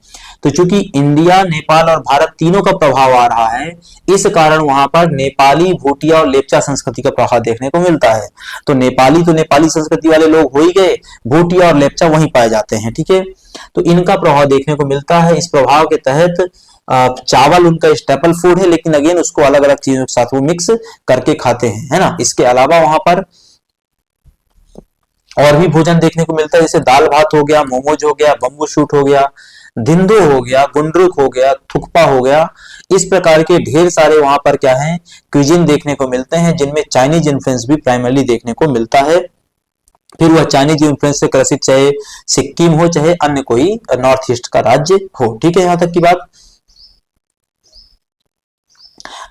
तो चूंकि इंडिया, नेपाल और भारत तीनों का प्रभाव आ रहा है, इस कारण वहां पर नेपाली, भूटिया और लेप्चा संस्कृति का प्रभाव देखने को मिलता है। तो नेपाली संस्कृति वाले लोग हो ही गए, भूटिया और लेप्चा वहीं पाए जाते हैं। ठीक है, तो इनका प्रभाव देखने को मिलता है। इस प्रभाव के तहत चावल उनका स्टेपल फूड है, लेकिन अगेन उसको अलग अलग चीजों के साथ वो मिक्स करके खाते हैं, है ना। इसके अलावा वहां पर और भी भोजन देखने को मिलता है, जैसे दाल भात हो गया, मोमोज हो गया, बम्बू शूट हो गया, धिंदो हो गया, गुंडरुक हो गया, थुक्पा हो गया। इस प्रकार के ढेर सारे वहां पर क्या है, क्विजिन देखने को मिलते हैं, जिनमें चाइनीज इन्फ्लुएंस भी प्राइमरली देखने को मिलता है। फिर वह चाइनीज इन्फ्लुएंस से ग्रसित चाहे सिक्किम हो चाहे अन्य कोई नॉर्थ ईस्ट का राज्य हो। ठीक है, यहां तक की बात।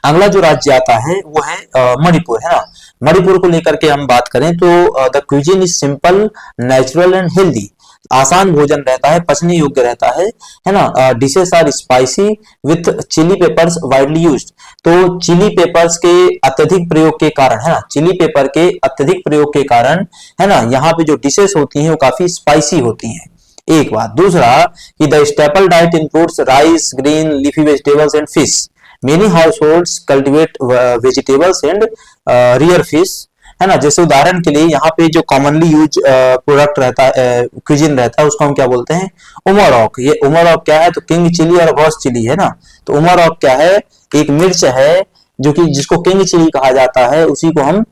अगला जो राज्य आता है वो है मणिपुर, है ना। मणिपुर को लेकर के हम बात करें तो the cuisine is simple, natural and healthy. आसान भोजन रहता है, पचने योग्य रहता है ना। Dishes are spicy with chili peppers widely used. तो चिली पेपर्स के अत्यधिक प्रयोग के कारण, है ना, चिली पेपर के अत्यधिक प्रयोग के कारण, है ना, यहाँ पे जो डिशेस होती हैं वो काफी स्पाइसी होती हैं। एक बात। दूसरा कि the staple diet includes rice, green leafy vegetables and fish. Many households cultivate vegetables and rear fish, है ना। जैसे उदाहरण के लिए यहाँ पे जो कॉमनली यूज प्रोडक्ट रहता है, क्विजिन रहता है, उसको हम क्या बोलते हैं, उमरॉक। ये उमरॉक क्या है, तो किंग चिली और घोस्ट चिली, है ना। तो उमरॉक क्या है, एक मिर्च है जो कि जिसको किंग चिली कहा जाता है, उसी को हम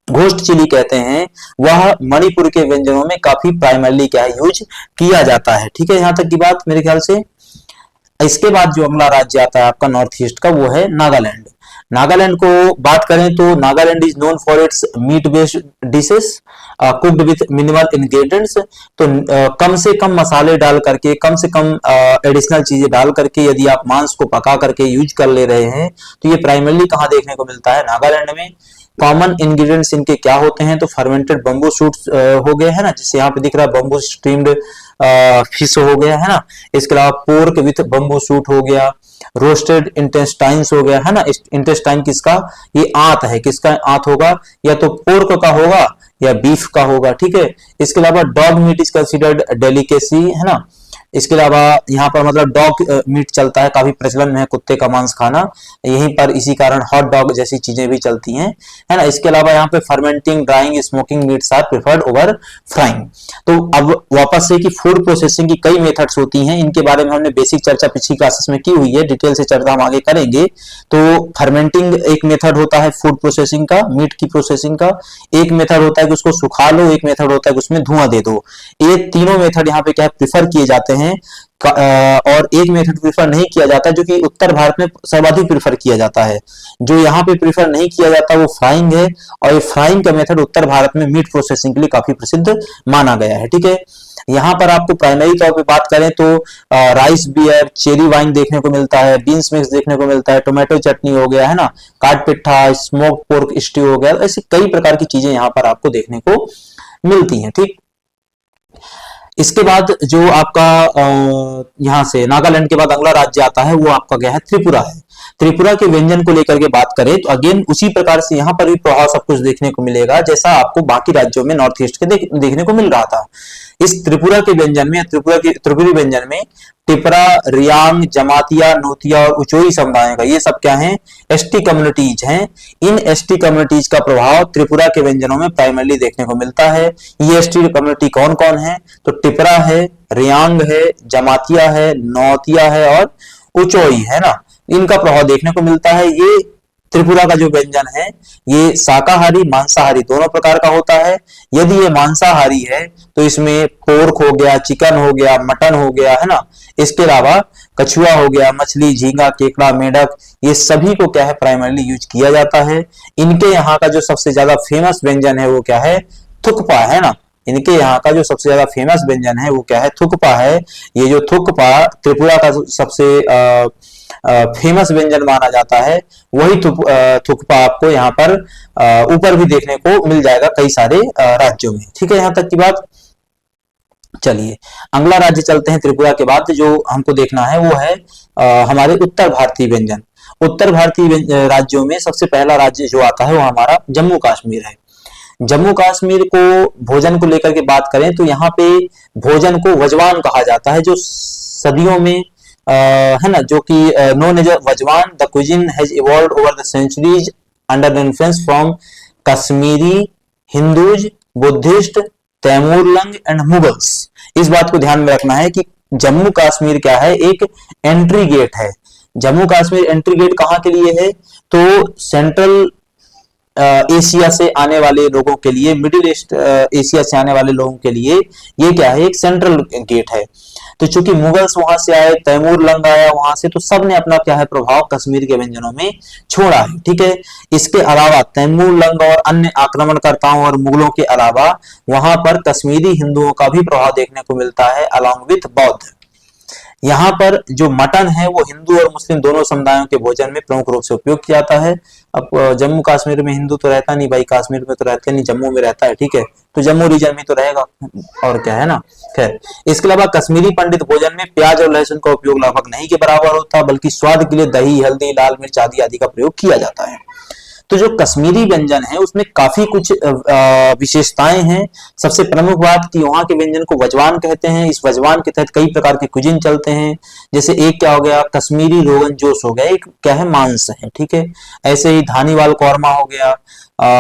घोस्ट चिली कहते हैं। वह मणिपुर के व्यंजनों में काफी प्राइमरली क्या है, यूज किया जाता है। ठीक है, यहां तक की बात मेरे ख्याल से। इसके बाद जो अगला राज्य आता है आपका नॉर्थ ईस्ट का वो है नागालैंड। नागालैंड को बात करें तो Nagaland is known for it's meat based dishes cooked with minimal ingredients. तो कम से कम मसाले डाल करके, कम से कम एडिशनल चीजें डाल करके यदि आप मांस को पका करके यूज कर ले रहे हैं तो ये प्राइमरली कहाँ देखने को मिलता है, नागालैंड में। कॉमन इंग्रेडिएंट्स इनके क्या होते हैं, तो फर्मेंटेड बम्बू शूट्स हो गए, है ना, जिससे यहाँ पे दिख रहा है बम्बू स्ट्रीम्ड फिश हो गया, है ना। इसके अलावा पोर्क विथ बम्बू शूट हो गया, रोस्टेड इंटेस्टाइन्स हो गया, है ना। इंटेस्टाइन किसका, ये आंत है, किसका आंत होगा, या तो पोर्क का होगा या बीफ का होगा। ठीक है, इसके अलावा dog meat is considered delicacy, है ना। इसके अलावा यहाँ पर मतलब डॉग मीट चलता है, काफी प्रचलन में है कुत्ते का मांस खाना यहीं पर, इसी कारण हॉट डॉग जैसी चीजें भी चलती हैं, है ना। इसके अलावा यहाँ पे fermenting, drying, smoking meats are preferred over frying. तो अब वापस से कि फूड प्रोसेसिंग की कई मेथड्स होती हैं, इनके बारे में हमने बेसिक चर्चा पिछली क्लासेस में की हुई है, डिटेल से चर्चा हम आगे करेंगे। तो फर्मेंटिंग एक मेथड होता है फूड प्रोसेसिंग का, मीट की प्रोसेसिंग का। एक मेथड होता है कि उसको सुखा लो, एक मेथड होता है कि उसमें धुआं दे दो। ये तीनों मेथड यहाँ पे क्या प्रिफर किए जाते हैं और एक मेथड प्रिफर नहीं किया जाता जो कि उत्तर भारत में सर्वाधिक प्रिफर किया जाता है। जो यहाँ पे प्रिफर नहीं किया जाता वो फ्राइंग है, और ये फ्राइंग का मेथड उत्तर भारत में मीट प्रोसेसिंग के लिए काफी प्रसिद्ध माना गया है। ठीक है, यहाँ पर आपको प्राइमरी तौर पे बात करें तो राइस बियर, चेरी वाइन देखने को मिलता है, बीन्स मिक्स देखने को मिलता है, टोमेटो चटनी हो गया, है ना, काट पिट्ठा, स्मोक पोर्क स्ट्यू हो गया, ऐसी कई प्रकार की चीजें यहाँ पर आपको देखने को मिलती हैं। ठीक, इसके बाद जो आपका यहां से नागालैंड के बाद अगला राज्य आता है वो आपका क्या है, त्रिपुरा है। त्रिपुरा के व्यंजन को लेकर के बात करें तो अगेन उसी प्रकार से यहाँ पर भी प्रभाव सब कुछ देखने को मिलेगा जैसा आपको बाकी राज्यों में नॉर्थ ईस्ट के देखने को मिल रहा था। इस त्रिपुरा के व्यंजन में, त्रिपुरी व्यंजन में टिपरा, रियांग, जमातिया, नोतिया और उचोई समुदाय का, ये सब क्या है, एसटी कम्युनिटीज हैं। इन एसटी कम्युनिटीज का प्रभाव त्रिपुरा के व्यंजनों में प्राइमरली देखने को मिलता है। ये एसटी कम्युनिटी कौन कौन है, तो टिपरा है, रियांग है, जमातिया है, नौतिया है और उचोई, है ना। इनका प्रभाव देखने को मिलता है। ये त्रिपुरा का जो व्यंजन है ये शाकाहारी मांसाहारी दोनों प्रकार का होता है। यदि ये मांसाहारी है तो इसमें पोर्क हो गया, चिकन हो गया, मटन हो गया, है ना। इसके अलावा कछुआ हो गया, मछली, झींगा, केकड़ा, मेढक, ये सभी को क्या है प्राइमरली यूज किया जाता है। इनके यहाँ का जो सबसे ज्यादा फेमस व्यंजन है वो क्या है, थुक्पा है ना, इनके यहाँ का जो सबसे ज्यादा फेमस व्यंजन है वो क्या है, थुक्पा है। ये जो थुक्पा त्रिपुरा का सबसे फेमस व्यंजन माना जाता है, वही थुक्पा आपको यहाँ पर ऊपर भी देखने को मिल जाएगा कई सारे राज्यों में। ठीक है, यहाँ तक की बात। चलिए अगला राज्य चलते हैं, त्रिपुरा के बाद जो हमको देखना है वो है हमारे उत्तर भारतीय व्यंजन। उत्तर भारतीय राज्यों में सबसे पहला राज्य जो आता है वो हमारा जम्मू कश्मीर है। जम्मू कश्मीर को भोजन को लेकर के बात करें तो यहाँ पे भोजन को वजवान कहा जाता है, जो सदियों में है ना, जो कि known as Wazwan. The cuisine has evolved over the centuries under the influence from Kashmiri Hindus, Buddhist, Timurlang and Mughals. इस बात को ध्यान में रखना है कि जम्मू कश्मीर क्या है, एक एंट्री गेट है। जम्मू कश्मीर एंट्री गेट कहाँ के लिए है, तो सेंट्रल एशिया से आने वाले लोगों के लिए, मिडिल ईस्ट एशिया से आने वाले लोगों के लिए ये क्या है, एक सेंट्रल गेट है। तो चूंकि मुगल्स वहां से आए, तैमूर लंग आया वहां से, तो सब ने अपना क्या है प्रभाव कश्मीर के व्यंजनों में छोड़ा है। ठीक है, इसके अलावा तैमूर लंग और अन्य आक्रमणकर्ताओं और मुगलों के अलावा वहां पर कश्मीरी हिंदुओं का भी प्रभाव देखने को मिलता है, अलॉन्ग विथ बौद्ध। यहाँ पर जो मटन है वो हिंदू और मुस्लिम दोनों समुदायों के भोजन में प्रमुख रूप से उपयोग किया जाता है। अब जम्मू कश्मीर में हिंदू तो रहता नहीं भाई, कश्मीर में तो रहते नहीं, जम्मू में रहता है। ठीक है, तो जम्मू रीजन में तो रहेगा और क्या है ना। खैर, इसके अलावा कश्मीरी पंडित भोजन में प्याज और लहसुन का उपयोग लगभग नहीं के बराबर होता, बल्कि स्वाद के लिए दही, हल्दी, लाल मिर्च आदि आदि का प्रयोग किया जाता है। तो जो कश्मीरी व्यंजन है उसमें काफी कुछ विशेषताएं हैं। सबसे प्रमुख बात कि वहां के व्यंजन को वजवान कहते हैं। इस वजवान के तहत कई प्रकार के कुजिन चलते हैं, जैसे एक क्या हो गया, कश्मीरी रोगन जोश हो गया, एक क्या है मांस है। ठीक है, ऐसे ही धानीवाल कौरमा हो गया,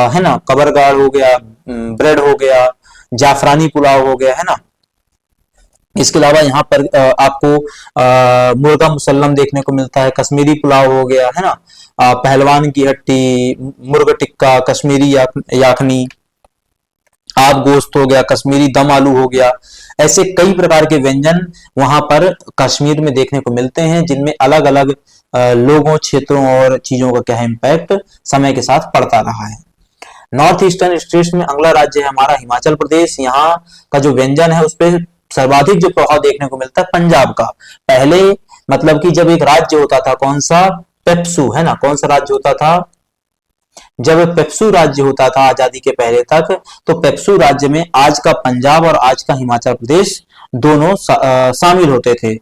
है ना, कबरगाड़ हो गया, ब्रेड हो गया, जाफरानी पुलाव हो गया, है ना। इसके अलावा यहाँ पर आपको मुर्गा मुसल्लम देखने को मिलता है, कश्मीरी पुलाव हो गया, है ना, पहलवान की हट्टी, मुर्गा टिक्का, कश्मीरी याखनी, आप गोश्त हो गया, कश्मीरी दम आलू हो गया। ऐसे कई प्रकार के व्यंजन वहां पर कश्मीर में देखने को मिलते हैं, जिनमें अलग अलग लोगों, क्षेत्रों और चीजों का क्या इम्पैक्ट समय के साथ पड़ता रहा है। नॉर्थ ईस्टर्न स्टेट्स में अगला राज्य है हमारा हिमाचल प्रदेश। यहाँ का जो व्यंजन है उस पर सर्वाधिक जो प्रभाव देखने को मिलता है पंजाब का। पहले मतलब कि जब एक राज्य होता था, कौन सा, पेप्सू, है ना, कौन सा राज्य होता था, जब पेप्सू राज्य होता था आजादी के पहले तक, तो पेप्सू राज्य में आज का पंजाब और आज का हिमाचल प्रदेश दोनों शामिल होते थे।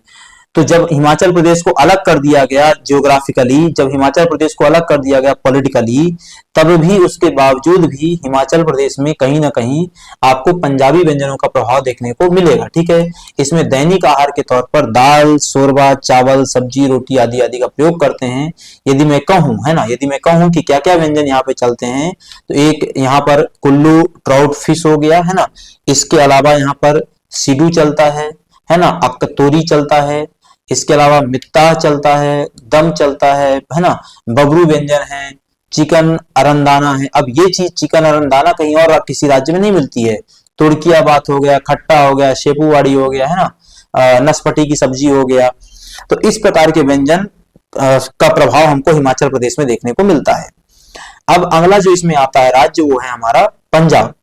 तो जब हिमाचल प्रदेश को अलग कर दिया गया जियोग्राफिकली, जब हिमाचल प्रदेश को अलग कर दिया गया पॉलिटिकली, तब भी उसके बावजूद भी हिमाचल प्रदेश में कहीं ना कहीं आपको पंजाबी व्यंजनों का प्रभाव देखने को मिलेगा। ठीक है, इसमें दैनिक आहार के तौर पर दाल, शोरबा, चावल, सब्जी, रोटी आदि आदि का प्रयोग करते हैं। यदि मैं कहूं, है ना, यदि मैं कहूं कि क्या क्या व्यंजन यहाँ पे चलते हैं, तो एक यहाँ पर कुल्लू ट्राउट फिश हो गया, है ना। इसके अलावा यहाँ पर सिडू चलता है ना, अक्तोरी चलता है। इसके अलावा मित्ता चलता है, दम चलता है ना, बबरू व्यंजन है, चिकन अरंदाना है। अब ये चीज चिकन अरंदाना कहीं और किसी राज्य में नहीं मिलती है। तुर्किया बात हो गया, खट्टा हो गया, शेपुवाड़ी हो गया, है ना, नसपटी की सब्जी हो गया। तो इस प्रकार के व्यंजन का प्रभाव हमको हिमाचल प्रदेश में देखने को मिलता है। अब अगला जो इसमें आता है राज्य वो है हमारा पंजाब।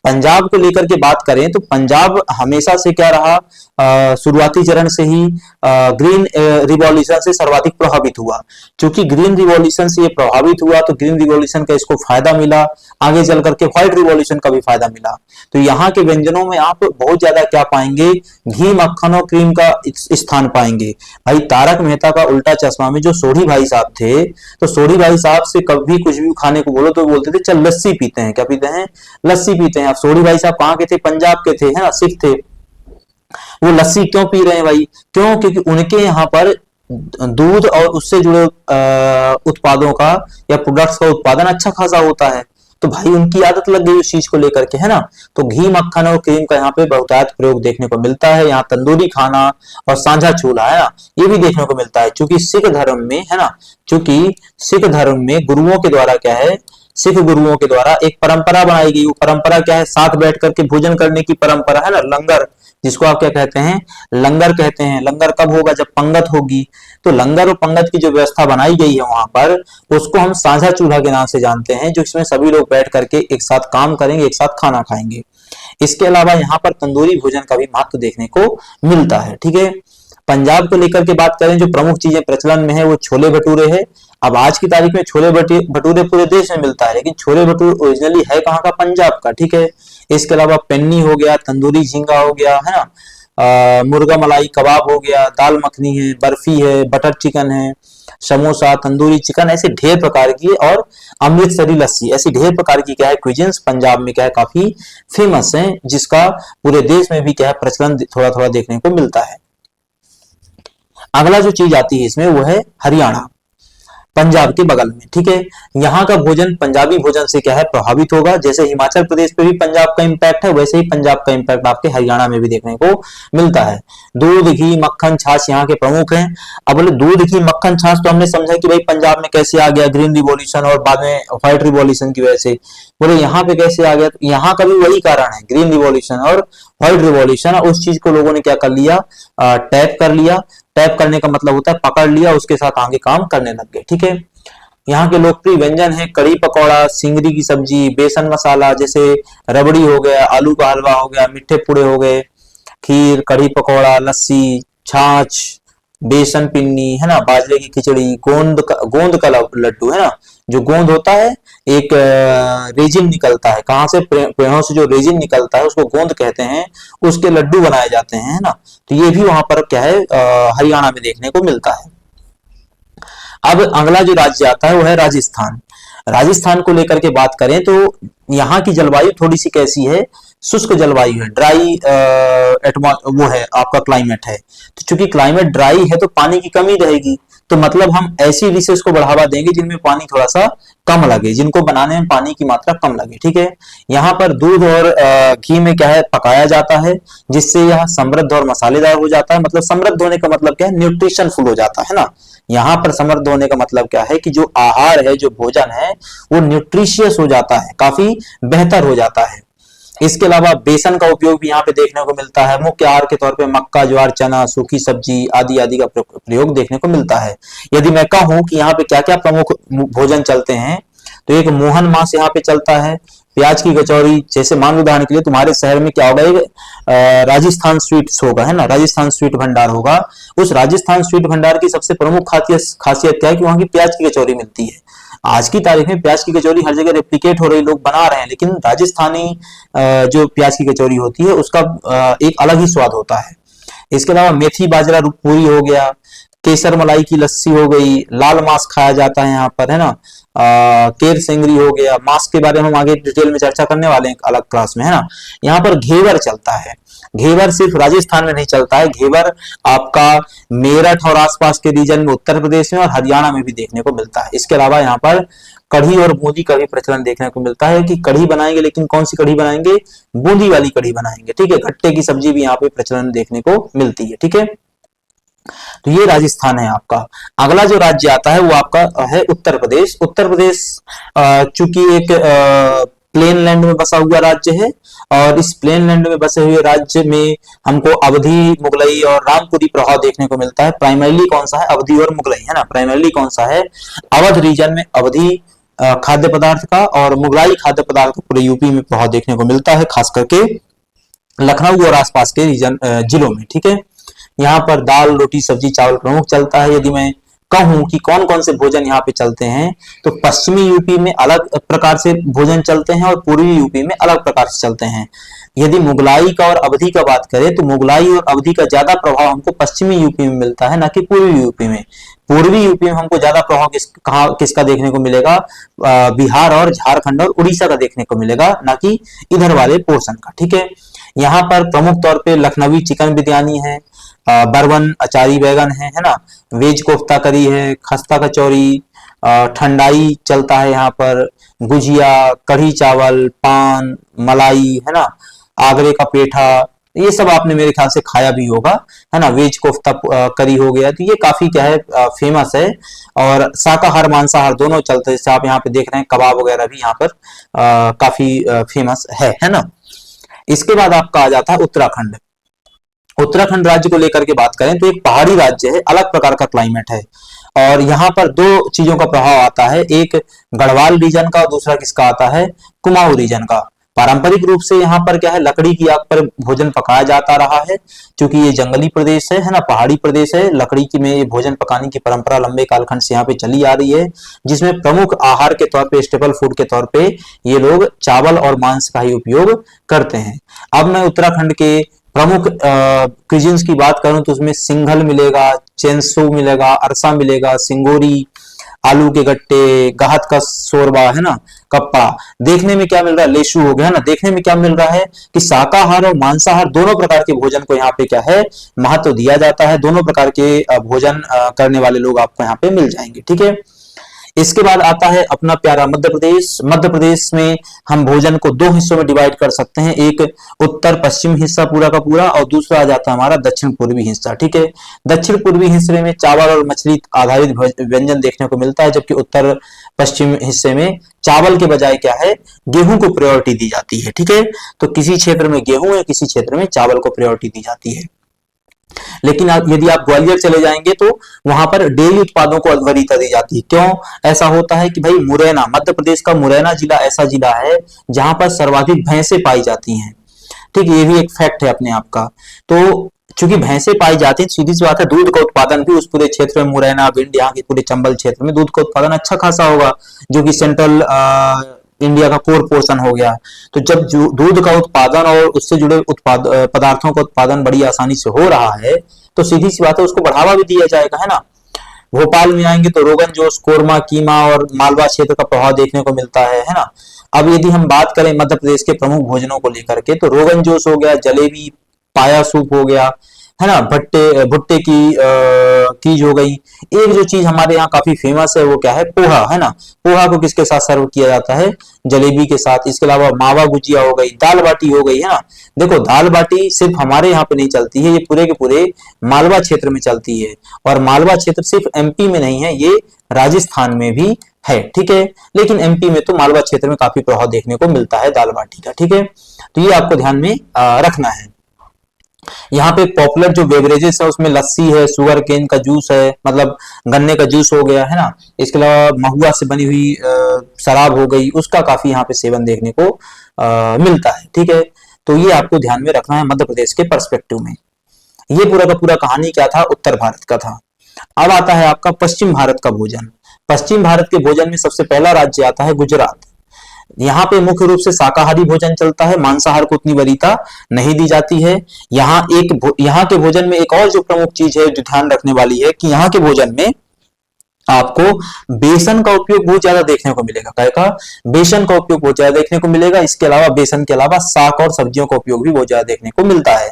पंजाब को लेकर के बात करें तो पंजाब हमेशा से क्या रहा, शुरुआती चरण से ही ग्रीन रिवॉल्यूशन से सर्वाधिक प्रभावित हुआ। क्योंकि ग्रीन रिवॉल्यूशन से ये प्रभावित हुआ तो ग्रीन रिवॉल्यूशन का इसको फायदा मिला, आगे चल करके व्हाइट रिवॉल्यूशन का भी फायदा मिला। तो यहाँ के व्यंजनों में आप बहुत ज्यादा क्या पाएंगे, घी, मक्खन और क्रीम का स्थान पाएंगे। भाई तारक मेहता का उल्टा चश्मा में जो सोढ़ी भाई साहब थे, तो सोढ़ी भाई साहब से कभी कुछ भी खाने को बोलो तो बोलते थे चल लस्सी पीते हैं। क्या पीते हैं, लस्सी पीते हैं। सोढ़ी भाई साहब कहाँ के थे, पंजाब के थे, है ना, सिख थे। वो लस्सी क्यों पी रहे हैं भाई, क्यों, क्योंकि उनके यहाँ पर दूध और उससे जुड़े उत्पादों का या प्रोडक्ट्स का उत्पादन अच्छा खासा होता है। तो भाई उनकी आदत लग गई उस चीज को लेकर के, है ना। तो घी, मक्खन और क्रीम का यहाँ पे बहुतायत प्रयोग देखने को मिलता है। यहाँ तंदूरी खाना और साझा चूल्हा, है ना, ये भी देखने को मिलता है। चूंकि सिख धर्म में, है ना, चूंकि सिख धर्म में गुरुओं के द्वारा क्या है, सिख गुरुओं के द्वारा एक परंपरा बनाई गई। वो परंपरा क्या है? साथ बैठ करके भोजन करने की परंपरा है ना, लंगर, जिसको आप क्या कहते हैं? लंगर कहते हैं। लंगर कब होगा? जब पंगत होगी। तो लंगर और पंगत की जो व्यवस्था बनाई गई है वहां पर, उसको हम साझा चूल्हा के नाम से जानते हैं, जो इसमें सभी लोग बैठ करके एक साथ काम करेंगे, एक साथ खाना खाएंगे। इसके अलावा यहाँ पर तंदूरी भोजन का भी महत्व देखने को मिलता है। ठीक है, पंजाब को लेकर के बात करें, जो प्रमुख चीजें प्रचलन में है वो छोले भटूरे है। अब आज की तारीख में छोले भटूरे पूरे देश में मिलता है, लेकिन छोले भटूरे ओरिजिनली है कहाँ का? पंजाब का। ठीक है, इसके अलावा पेन्नी हो गया, तंदूरी झींगा हो गया, है ना, मुर्गा मलाई कबाब हो गया, दाल मखनी है, बर्फी है, बटर चिकन है, समोसा, तंदूरी चिकन, ऐसे ढेर प्रकार की, और अमृतसरी लस्सी, ऐसी ढेर प्रकार की क्या है क्विजीन्स पंजाब में क्या है काफी फेमस है, जिसका पूरे देश में भी क्या है प्रचलन थोड़ा थोड़ा देखने को मिलता है। अगला जो चीज आती है इसमें वो है हरियाणा, पंजाब के बगल में। ठीक है, यहाँ का भोजन पंजाबी भोजन से क्या है प्रभावित होगा। जैसे हिमाचल प्रदेश पे भी पंजाब का इंपैक्ट है, वैसे ही पंजाब का इंपैक्ट आपके हरियाणा में भी देखने को मिलता है। दूध, घी, मक्खन, छाछ यहाँ के प्रमुख हैं। अब बोले दूध, घी, मक्खन, छाछ तो हमने समझा कि भाई पंजाब में कैसे आ गया, ग्रीन रिवॉल्यूशन और बाद में व्हाइट रिवॉल्यूशन की वजह से। बोले यहाँ पे कैसे आ गया? तो यहाँ का भी वही कारण है, ग्रीन रिवॉल्यूशन और व्हाइट रिवॉल्यूशन। उस चीज को लोगों ने क्या कर लिया? टैप कर लिया। टैप करने का मतलब होता है पकड़ लिया, उसके साथ आगे काम करने लग गए। ठीक है, यहाँ के लोकप्रिय व्यंजन है कड़ी पकौड़ा, सिंगरी की सब्जी, बेसन मसाला, जैसे रबड़ी हो गया, आलू का हलवा हो गया, मिठे पुड़े हो गए, खीर, कड़ी पकौड़ा, लस्सी, छाछ, बेसन पिन्नी, है ना, बाजरे की खिचड़ी, गोंद का लड्डू, है ना, जो गोंद होता है एक रेजिन निकलता है, कहाँ से? पेड़ों से जो रेजिन निकलता है उसको गोंद कहते हैं, उसके लड्डू बनाए जाते हैं, है ना। तो ये भी वहां पर क्या है हरियाणा में देखने को मिलता है। अब अगला जो राज्य आता है वो है राजस्थान। राजस्थान को लेकर के बात करें तो यहाँ की जलवायु थोड़ी सी कैसी है? शुष्क जलवायु है, ड्राई वो है आपका क्लाइमेट है। तो चूंकि क्लाइमेट ड्राई है तो पानी की कमी रहेगी, तो मतलब हम ऐसी डिशेस को बढ़ावा देंगे जिनमें पानी थोड़ा सा कम लगे, जिनको बनाने में पानी की मात्रा कम लगे। ठीक है, यहाँ पर दूध और घी में क्या है पकाया जाता है, जिससे यह समृद्ध और मसालेदार हो जाता है। मतलब समृद्ध होने का मतलब क्या है? न्यूट्रिशन फुल हो जाता है ना। यहाँ पर समृद्ध होने का मतलब क्या है कि जो आहार है, जो भोजन है, वो न्यूट्रिशियस हो जाता है, काफी बेहतर हो जाता है। इसके अलावा बेसन का उपयोग भी यहाँ पे देखने को मिलता है। मुख्य आहार के तौर पे मक्का, ज्वार, चना, सूखी सब्जी आदि आदि का प्रयोग देखने को मिलता है। यदि मैं कहूं कि यहाँ पे क्या क्या प्रमुख भोजन चलते हैं, तो एक मोहन मांस यहाँ पे चलता है, प्याज की कचौरी, जैसे मान उदाहरण के लिए तुम्हारे शहर में क्या होगा, एक राजस्थान स्वीट्स होगा, है ना, राजस्थान स्वीट भंडार होगा। उस राजस्थान स्वीट भंडार की सबसे प्रमुख खासियत क्या है कि वहां की प्याज की कचौरी मिलती है। आज की तारीख में प्याज की कचौरी हर जगह रेप्लिकेट हो रही, लोग बना रहे हैं, लेकिन राजस्थानी जो प्याज की कचौरी होती है उसका एक अलग ही स्वाद होता है। इसके अलावा मेथी बाजरा पूरी हो गया, केसर मलाई की लस्सी हो गई, लाल मांस खाया जाता है यहाँ पर, है ना, केर सेंगरी हो गया। मांस के बारे में हम आगे डिटेल में चर्चा करने वाले हैं अलग क्लास में, है ना। यहाँ पर घेवर चलता है। घेवर सिर्फ राजस्थान में नहीं चलता है, घेवर आपका मेरठ और आसपास के रीजन में, उत्तर प्रदेश में और हरियाणा में भी देखने को मिलता है। इसके अलावा यहाँ पर कढ़ी और बूंदी का भी प्रचलन देखने को मिलता है कि कढ़ी बनाएंगे, लेकिन कौन सी कढ़ी बनाएंगे? बूंदी वाली कढ़ी बनाएंगे। ठीक है, गट्टे की सब्जी भी यहाँ पे प्रचलन देखने को मिलती है। ठीक है, तो ये राजस्थान है आपका। अगला जो राज्य आता है वो आपका है उत्तर प्रदेश। उत्तर प्रदेश चूंकि एक प्लेन लैंड में बसा हुआ राज्य है, और इस प्लेन लैंड में बसे हुए राज्य में हमको अवधी, मुगलई और रामपुरी प्रभाव देखने को मिलता है। प्राइमरीली कौन सा है? अवधी और मुगलई, है ना। प्राइमरीली कौन सा है? अवध रीजन में अवधी खाद्य पदार्थ का और मुगलाई खाद्य पदार्थ का पूरे यूपी में प्रभाव देखने को मिलता है, खास करके लखनऊ और आसपास के रीजन जिलों में। ठीक है, यहाँ पर दाल, रोटी, सब्जी, चावल प्रमुख चलता है। यदि मैं कहूं कि कौन कौन से भोजन यहाँ पे चलते हैं, तो पश्चिमी यूपी में अलग प्रकार से भोजन चलते हैं और पूर्वी यूपी में अलग प्रकार से चलते हैं। यदि मुगलाई का और अवधी का बात करें, तो मुगलाई और अवधी का ज्यादा प्रभाव हमको पश्चिमी यूपी में मिलता है, ना कि पूर्वी यूपी में। पूर्वी यूपी में हमको ज्यादा प्रभाव किसका देखने को मिलेगा? बिहार और झारखंड और उड़ीसा का देखने को मिलेगा, ना कि इधर वाले पोर्शन का। ठीक है, यहाँ पर प्रमुख तौर पे लखनवी चिकन बिरयानी है, बरवन अचारी बैगन है ना, वेज कोफ्ता करी है, खस्ता कचौरी, ठंडाई चलता है यहाँ पर, गुजिया, कढ़ी चावल, पान, मलाई, है ना, आगरे का पेठा, ये सब आपने मेरे ख्याल से खाया भी होगा, है ना। वेज कोफ्ता करी हो गया, तो ये काफी क्या है फेमस है। और शाकाहार मांसाहार दोनों चलते हैं, जैसे आप यहाँ पे देख रहे हैं कबाब वगैरह भी यहाँ पर काफी फेमस है ना। इसके बाद आपका आ जाता है उत्तराखंड। उत्तराखंड राज्य को लेकर के बात करें तो एक पहाड़ी राज्य है, अलग प्रकार का क्लाइमेट है, और यहाँ पर दो चीजों का प्रभाव आता है, एक गढ़वाल रीजन का और दूसरा किसका आता है, कुमाऊं रीजन का। पारंपरिक रूप से यहाँ पर क्या है, लकड़ी की आग पर भोजन पकाया जाता रहा है, क्योंकि ये जंगली प्रदेश है ना, पहाड़ी प्रदेश है। लकड़ी की में ये भोजन पकाने की परंपरा लंबे कालखंड से यहाँ पे चली आ रही है, जिसमें प्रमुख आहार के तौर पे, स्टेपल फूड के तौर पे ये लोग चावल और मांस का ही उपयोग करते हैं। अब मैं उत्तराखंड के प्रमुख क्विजीन्स की बात करूं तो उसमें सिंघल मिलेगा, चेंसू मिलेगा, अरसा मिलेगा, सिंगोरी, आलू के गट्टे, गाहत का शोरबा, है ना, कप्पा। देखने में क्या मिल रहा है, लेशू हो गया, है ना। देखने में क्या मिल रहा है कि शाकाहार और मांसाहार दोनों प्रकार के भोजन को यहाँ पे क्या है, महत्व दिया जाता है। दोनों प्रकार के भोजन करने वाले लोग आपको यहाँ पे मिल जाएंगे, ठीक है। इसके बाद आता है अपना प्यारा मध्य प्रदेश। मध्य प्रदेश में हम भोजन को दो हिस्सों में डिवाइड कर सकते हैं, एक उत्तर पश्चिम हिस्सा पूरा का पूरा, और दूसरा आ जाता है हमारा दक्षिण पूर्वी हिस्सा, ठीक है। दक्षिण पूर्वी हिस्से में चावल और मछली आधारित व्यंजन देखने को मिलता है, जबकि उत्तर पश्चिम हिस्से में चावल के बजाय क्या है, गेहूं को प्रायोरिटी दी जाती है, ठीक है। तो किसी क्षेत्र में गेहूं है, किसी क्षेत्र में चावल को प्रायोरिटी दी जाती है। लेकिन यदि आप ग्वालियर चले जाएंगे तो वहां पर डेयरी उत्पादों को वरीयता दी जाती है। क्यों ऐसा होता है कि भाई मुरैना, मध्य प्रदेश का मुरैना जिला ऐसा जिला है जहां पर सर्वाधिक भैंसें पाई जाती हैं, ठीक है। ये भी एक फैक्ट है अपने आप का। तो चूंकि भैंसें पाई जाती हैं, सीधी सी बात है दूध का उत्पादन भी उस पूरे क्षेत्र में, मुरैना, भिंड, यहाँ के पूरे चंबल क्षेत्र में दूध का उत्पादन अच्छा खासा होगा, जो कि सेंट्रल इंडिया का कोर पोर्शन हो गया। तो जब दूध का उत्पादन और उससे जुड़े पदार्थों का उत्पादन बड़ी आसानी से हो रहा है, तो सीधी सी बात है उसको बढ़ावा भी दिया जाएगा, है ना। भोपाल में आएंगे तो रोगन जोश, कोरमा, कीमा और मालवा क्षेत्र का प्रभाव देखने को मिलता है ना। अब यदि हम बात करें मध्य प्रदेश के प्रमुख भोजनों को लेकर के, तो रोगन जोश हो गया, जलेबी, पाया सूप हो गया, है ना, भुट्टे की चीज हो गई। एक जो चीज हमारे यहाँ काफी फेमस है वो क्या है, पोहा, है ना। पोहा को किसके साथ सर्व किया जाता है, जलेबी के साथ। इसके अलावा मावा गुजिया हो गई, दाल बाटी हो गई, है ना। देखो दाल बाटी सिर्फ हमारे यहाँ पे नहीं चलती है, ये पूरे के पूरे मालवा क्षेत्र में चलती है, और मालवा क्षेत्र सिर्फ एमपी में नहीं है, ये राजस्थान में भी है, ठीक है। लेकिन एमपी में तो मालवा क्षेत्र में काफी प्रभाव देखने को मिलता है दाल बाटी का, ठीक है। तो ये आपको ध्यान में रखना है। यहाँ पे पॉपुलर जो बेवरेजेस है उसमें लस्सी है, शुगर केन का जूस है, मतलब गन्ने का जूस हो गया, है ना। इसके अलावा महुआ से बनी हुई शराब हो गई, उसका काफी यहाँ पे सेवन देखने को मिलता है, ठीक है। तो ये आपको ध्यान में रखना है मध्य प्रदेश के पर्सपेक्टिव में। ये पूरा का पूरा कहानी क्या था, उत्तर भारत का था। अब आता है आपका पश्चिम भारत का भोजन। पश्चिम भारत के भोजन में सबसे पहला राज्य आता है गुजरात। यहाँ पे मुख्य रूप से शाकाहारी भोजन चलता है, मांसाहार को उतनी वरीयता नहीं दी जाती है। यहाँ के भोजन में एक और जो प्रमुख चीज है जो ध्यान रखने वाली है कि यहाँ के भोजन में आपको बेसन का उपयोग बहुत ज्यादा देखने को मिलेगा। क्या का बेसन का उपयोग बहुत ज्यादा देखने को मिलेगा। इसके अलावा बेसन के अलावा शाक और सब्जियों का उपयोग भी बहुत ज्यादा देखने को मिलता है।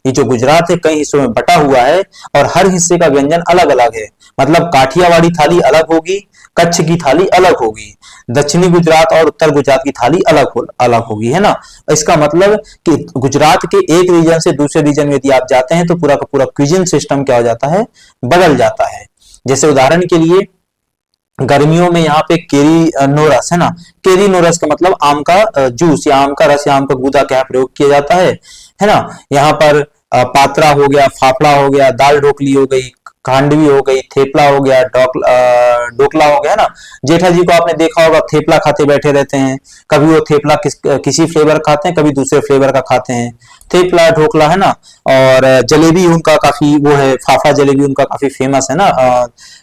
ये जो गुजरात है कई हिस्सों में बटा हुआ है और हर हिस्से का व्यंजन अलग अलग है। मतलब काठियावाड़ी थाली अलग होगी, कच्छ की थाली अलग होगी, दक्षिणी गुजरात और उत्तर गुजरात की थाली अलग होगी, है ना। इसका मतलब कि गुजरात के एक रीजन से दूसरे रीजन में यदि आप जाते हैं तो पूरा का पूरा क्विजिन सिस्टम क्या हो जाता है, बदल जाता है। जैसे उदाहरण के लिए गर्मियों में यहाँ पे केरी नोरस, है ना। केरी नोरस का मतलब आम का जूस या आम का रस या आम का गूदा क्या प्रयोग किया जाता है ना। यहाँ पर पात्रा हो गया, फाफड़ा हो गया, दाल ढोकली हो गई, खांडवी हो गई, थेपला हो गया, डोकला हो गया, है ना। जेठा जी को आपने देखा होगा थेपला खाते बैठे रहते हैं। कभी वो थेपला किसी फ्लेवर खाते हैं, कभी दूसरे फ्लेवर का खाते हैं। थेपला, ढोकला, है ना। और जलेबी उनका काफी वो है, फाफा जलेबी उनका काफी फेमस है ना,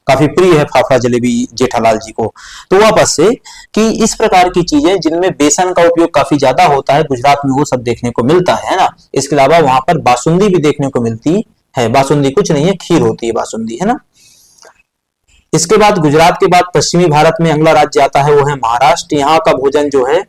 काफी प्रिय है फाफा जलेबी जेठालाल जी को। तो वापस से कि इस प्रकार की चीजें जिनमें बेसन का उपयोग काफी ज्यादा होता है गुजरात में वो सब देखने को मिलता है ना। इसके अलावा वहां पर बासुंदी भी देखने को मिलती है। बासुंदी कुछ नहीं है, खीर होती है बासुंदी, है ना। इसके बाद गुजरात के बाद पश्चिमी भारत में अगला राज्य आता है वो है महाराष्ट्र। यहाँ का भोजन जो है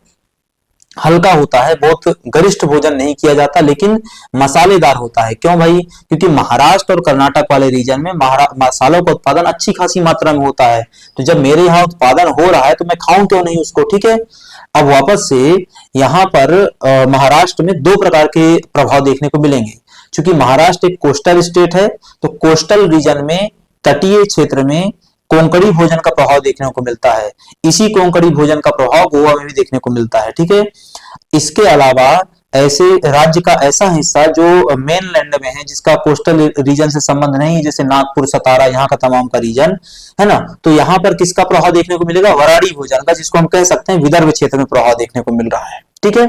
हल्का होता है, बहुत गरिष्ठ भोजन नहीं किया जाता, लेकिन मसालेदार होता है। क्यों भाई, क्योंकि महाराष्ट्र और कर्नाटक वाले रीजन में मसालों का उत्पादन अच्छी खासी मात्रा में होता है। तो जब मेरे यहाँ उत्पादन हो रहा है तो मैं खाऊं क्यों नहीं उसको, ठीक है। अब वापस से यहाँ पर महाराष्ट्र में दो प्रकार के प्रभाव देखने को मिलेंगे। क्योंकि महाराष्ट्र एक कोस्टल स्टेट है, तो कोस्टल रीजन में, तटीय क्षेत्र में कोंकणी भोजन का प्रभाव देखने को मिलता है। इसी कोंकणी भोजन का प्रभाव गोवा में भी देखने को मिलता है, ठीक है। इसके अलावा ऐसे राज्य का ऐसा हिस्सा जो मेनलैंड में है, जिसका कोस्टल रीजन से संबंध नहीं, जैसे नागपुर, सतारा, यहाँ का तमाम का रीजन है ना, तो यहाँ पर किसका प्रभाव देखने को मिलेगा? वराड़ी भोजन का, जिसको हम कह सकते हैं विदर्भ क्षेत्र में प्रभाव देखने को मिल रहा है, ठीक है।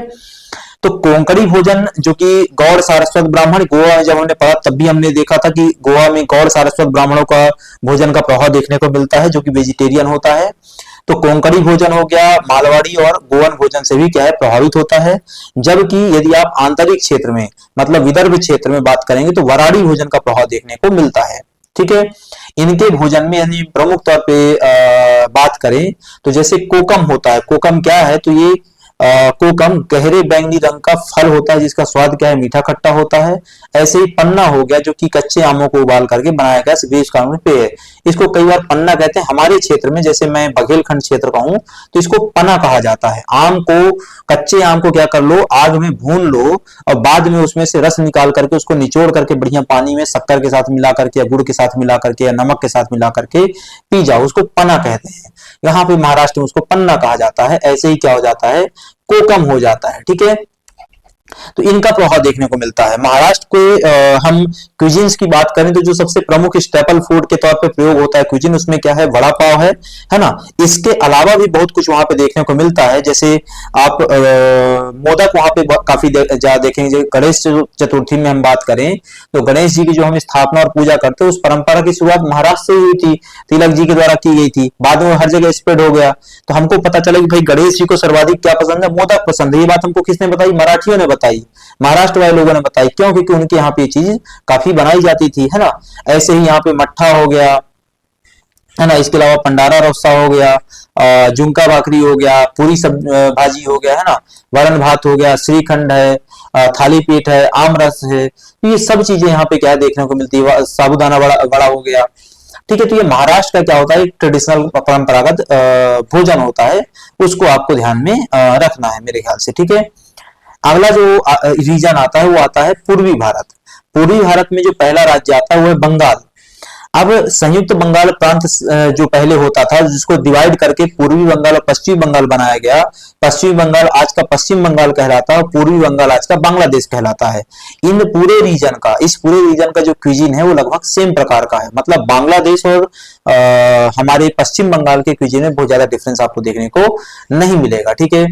तो कोंकणी भोजन जो कि गौड़ सारस्वत ब्राह्मण, गोवा में जब हमने पढ़ा तब भी हमने देखा था कि गोवा में गौड़ सारस्वत ब्राह्मणों का भोजन का प्रभाव देखने को मिलता है, जो कि वेजिटेरियन होता है। तो कोंकणी भोजन हो गया मालवाड़ी और गोवन भोजन से भी क्या है, प्रभावित होता है। जबकि यदि आप आंतरिक क्षेत्र में, मतलब विदर्भ क्षेत्र में बात करेंगे तो वराड़ी भोजन का प्रभाव देखने को मिलता है, ठीक है। इनके भोजन में यदि प्रमुख तौर पे बात करें तो जैसे कोकम होता है। कोकम क्या है? तो ये कोकम गहरे बैंगनी रंग का फल होता है, जिसका स्वाद क्या है, मीठा खट्टा होता है। ऐसे ही पन्ना हो गया, जो कि कच्चे आमों को उबाल करके बनाया गया विदेश कानून पेय है। इसको कई बार पन्ना कहते हैं। हमारे क्षेत्र में, जैसे मैं बघेलखंड क्षेत्र का हूं, तो इसको पन्ना कहा जाता है। आम को, कच्चे आम को क्या कर लो, आग में भून लो और बाद में उसमें से रस निकाल करके उसको निचोड़ करके बढ़िया पानी में शक्कर के साथ मिला करके या गुड़ के साथ मिला करके या नमक के साथ मिला करके पी जाओ, उसको पन्ना कहते हैं। यहाँ पे महाराष्ट्र में उसको पन्ना कहा जाता है। ऐसे ही क्या हो जाता है, कोकम हो जाता है, ठीक है। तो इनका प्रभाव देखने को मिलता है। महाराष्ट्र के हम क्यूजिन्स की बात करें तो जो सबसे प्रमुख स्टेपल फूड के तौर पे प्रयोग होता है क्यूजिन, उसमें क्या है, वड़ा पाव है ना। इसके अलावा भी बहुत कुछ वहां पे देखने को मिलता है। जैसे आप मोदक वहां पे काफी ज्यादा देखेंगे। गणेश चतुर्थी में हम बात करें तो गणेश जी की जो हम स्थापना और पूजा करते हैं, उस परंपरा की शुरुआत महाराष्ट्र से हुई थी, तिलक जी के द्वारा की गई थी। बाद में हर जगह स्प्रेड हो गया। तो हमको पता चला कि भाई गणेश जी को सर्वाधिक क्या पसंद है, मोदक पसंद है। ये बात हमको किसने बताई? मराठियों ने बताई, महाराष्ट्र वाले लोगों ने बताई। क्यों? क्योंकि उनके यहाँ पे ये चीज काफी बनाई जाती थी, है ना। ऐसे ही यहाँ पे मट्ठा हो गया, है ना। इसके अलावा पंडारा रस्सा हो गया, झुमका भाकरी हो गया, पूरी सब भाजी हो गया, है ना, वरण भात हो गया, श्रीखंड है, थाली पीठ है, आम रस है। ये सब चीजें यहाँ पे क्या देखने को मिलती है। साबूदाना बड़ा हो गया, ठीक है। तो ये महाराष्ट्र का क्या होता है, ट्रेडिशनल परंपरागत भोजन होता है, उसको आपको ध्यान में रखना है मेरे ख्याल से, ठीक है। अगला जो रीजन आता है वो आता है पूर्वी भारत। पूर्वी भारत में जो पहला राज्य आता है वो है बंगाल। अब संयुक्त बंगाल प्रांत जो पहले होता था, जिसको डिवाइड करके पूर्वी बंगाल और पश्चिमी बंगाल बनाया गया। पश्चिमी बंगाल आज का पश्चिम बंगाल कहलाता है और पूर्वी बंगाल आज का बांग्लादेश कहलाता है। इन पूरे रीजन का, इस पूरे रीजन का जो क्यूजिन है वो लगभग सेम प्रकार का है। मतलब बांग्लादेश और हमारे पश्चिम बंगाल के क्यूजिन में बहुत ज्यादा डिफरेंस आपको देखने को नहीं मिलेगा, ठीक है।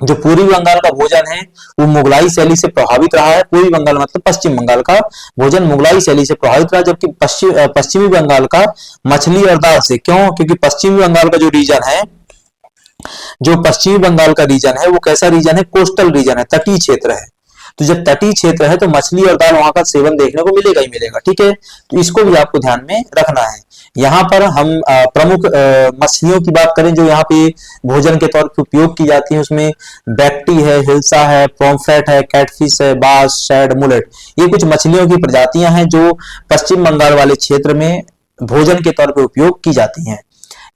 जो पूर्वी बंगाल का भोजन है वो मुगलाई शैली से प्रभावित रहा है। पूर्वी बंगाल मतलब पश्चिम बंगाल का भोजन मुगलाई शैली से प्रभावित रहा, जबकि पश्चिमी बंगाल का मछली और दाल से। क्यों? क्योंकि पश्चिमी बंगाल का जो रीजन है, जो पश्चिमी बंगाल का रीजन है वो कैसा रीजन है, कोस्टल रीजन है, तटीय क्षेत्र है। तो जब तटीय क्षेत्र है तो मछली और दाल वहां का सेवन देखने को मिलेगा ही मिलेगा, ठीक है। तो इसको भी आपको ध्यान में रखना है। यहाँ पर हम प्रमुख मछलियों की बात करें जो यहाँ पे भोजन के तौर पर उपयोग की जाती है, उसमें बैक्टी है, हिल्सा है, पॉम्फ्रेट है, कैटफिश है, बास, शैड, मुलेट। ये कुछ मछलियों की प्रजातियां हैं जो पश्चिम बंगाल वाले क्षेत्र में भोजन के तौर पर उपयोग की जाती हैं।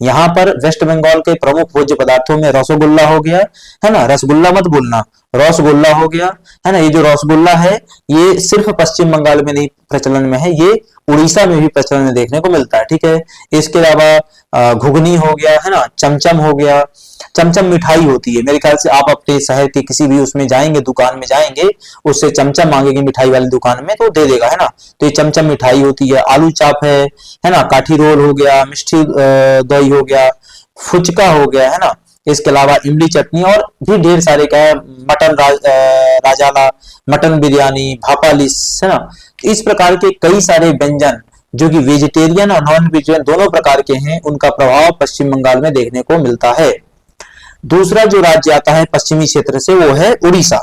यहाँ पर वेस्ट बंगाल के प्रमुख भोज्य पदार्थों में रसगुल्ला हो गया, है ना, रसगुल्ला मत बोलना, रसगुल्ला हो गया, है ना। ये जो रसगुल्ला है ये सिर्फ पश्चिम बंगाल में नहीं प्रचलन में है, ये उड़ीसा में भी प्रचलन में देखने को मिलता है, ठीक है। इसके अलावा घुगनी हो गया, है ना, चमचम हो गया। चमचम मिठाई होती है, मेरे ख्याल से आप अपने शहर के किसी भी उसमें जाएंगे, दुकान में जाएंगे, उससे चमचम मांगेंगे मिठाई वाली दुकान में तो दे देगा, है ना। तो ये चमचम मिठाई होती है। आलू चाप है ना, काठी रोल हो गया, मिष्टी दही हो गया, फुचका हो गया, है ना। इसके अलावा इमली चटनी और भी ढेर सारे क्या है, मटन राजाला, मटन बिरयानी, भापालिस, है ना। इस प्रकार के कई सारे व्यंजन जो कि वेजिटेरियन और नॉन वेजिटेरियन दोनों प्रकार के हैं, उनका प्रभाव पश्चिम बंगाल में देखने को मिलता है। दूसरा जो राज्य आता है पश्चिमी क्षेत्र से वो है उड़ीसा।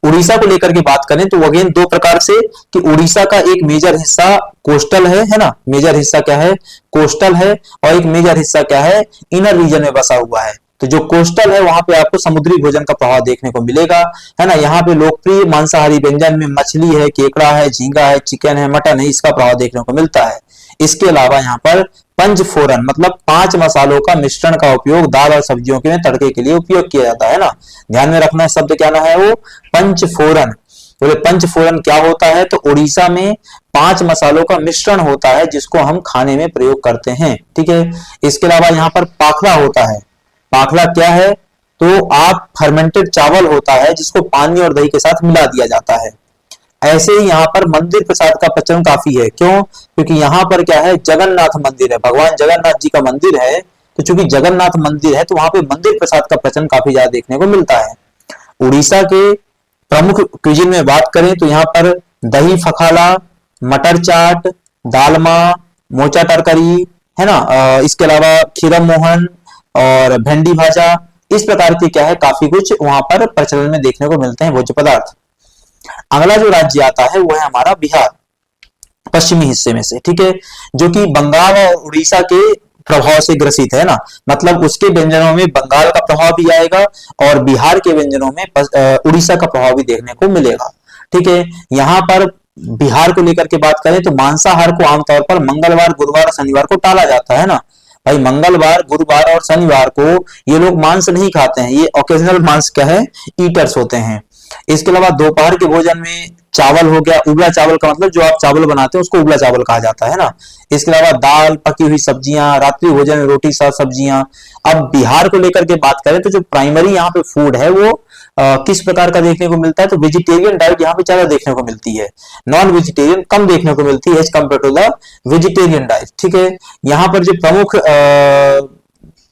उड़ीसा को लेकर के बात करें तो अगेन दो प्रकार से, कि उड़ीसा का एक मेजर हिस्सा कोस्टल है ना, मेजर हिस्सा क्या है, कोस्टल है, और एक मेजर हिस्सा क्या है, इनर रीजन में बसा हुआ है। तो जो कोस्टल है वहां पे आपको समुद्री भोजन का प्रभाव देखने को मिलेगा, है ना। यहाँ पे लोकप्रिय मांसाहारी व्यंजन में मछली है, केकड़ा है, झींगा है, चिकन है, मटन है, इसका प्रभाव देखने को मिलता है। इसके अलावा यहाँ पर पंचफोरन मतलब 5 मसालों का मिश्रण का उपयोग दाल और सब्जियों के तड़के के लिए उपयोग किया जाता है ना। ध्यान में रखना है शब्द क्या ना है वो पंचफोरन। बोले पंचफोरन क्या होता है, तो उड़ीसा में 5 मसालों का मिश्रण होता है जिसको हम खाने में प्रयोग करते हैं। ठीक है, इसके अलावा यहाँ पर पाखला होता है। पाखला क्या है, तो आप फर्मेंटेड चावल होता है जिसको पानी और दही के साथ मिला दिया जाता है। ऐसे ही यहाँ पर मंदिर प्रसाद का प्रचलन काफी है। क्यों? क्योंकि यहाँ पर क्या है, जगन्नाथ मंदिर है, भगवान जगन्नाथ जी का मंदिर है। तो चूंकि जगन्नाथ मंदिर है तो वहां पे मंदिर प्रसाद का प्रचलन काफी ज्यादा देखने को मिलता है। उड़ीसा के प्रमुख क्यूजिन में बात करें तो यहाँ पर दही फखाला, मटर चाट, दालमा, मोचा तरकारी है ना, इसके अलावा खीरम मोहन और भेंडी भाजा, इस प्रकार की क्या है काफी कुछ वहां पर प्रचलन में देखने को मिलते हैं भोज्य पदार्थ। अगला जो राज्य आता है वो है हमारा बिहार, पश्चिमी हिस्से में से। ठीक है, जो कि बंगाल और उड़ीसा के प्रभाव से ग्रसित है ना, मतलब उसके व्यंजनों में बंगाल का प्रभाव भी आएगा और बिहार के व्यंजनों में उड़ीसा का प्रभाव भी देखने को मिलेगा। ठीक है, यहाँ पर बिहार को लेकर के बात करें तो मांसाहार को आमतौर पर मंगलवार, गुरुवार और शनिवार को टाला जाता है ना। भाई मंगलवार, गुरुवार और शनिवार को ये लोग मांस नहीं खाते हैं, ये ओकेजनल मांस क्या है, ईटर्स होते हैं। इसके अलावा दोपहर के भोजन में चावल हो गया, उबला चावल का मतलब जो आप चावल बनाते हैं उसको उबला चावल कहा जाता है ना। इसके अलावा दाल, पकी हुई सब्जियां, रात्रि भोजन में रोटी साथ सब्जियां। अब बिहार को लेकर के बात करें तो जो प्राइमरी यहाँ पे फूड है वो किस प्रकार का देखने को मिलता है, तो वेजिटेरियन डाइट यहाँ पे ज्यादा देखने को मिलती है, नॉन वेजिटेरियन कम देखने को मिलती है as compare to the vegetarian diet. ठीक है, यहाँ पर जो प्रमुख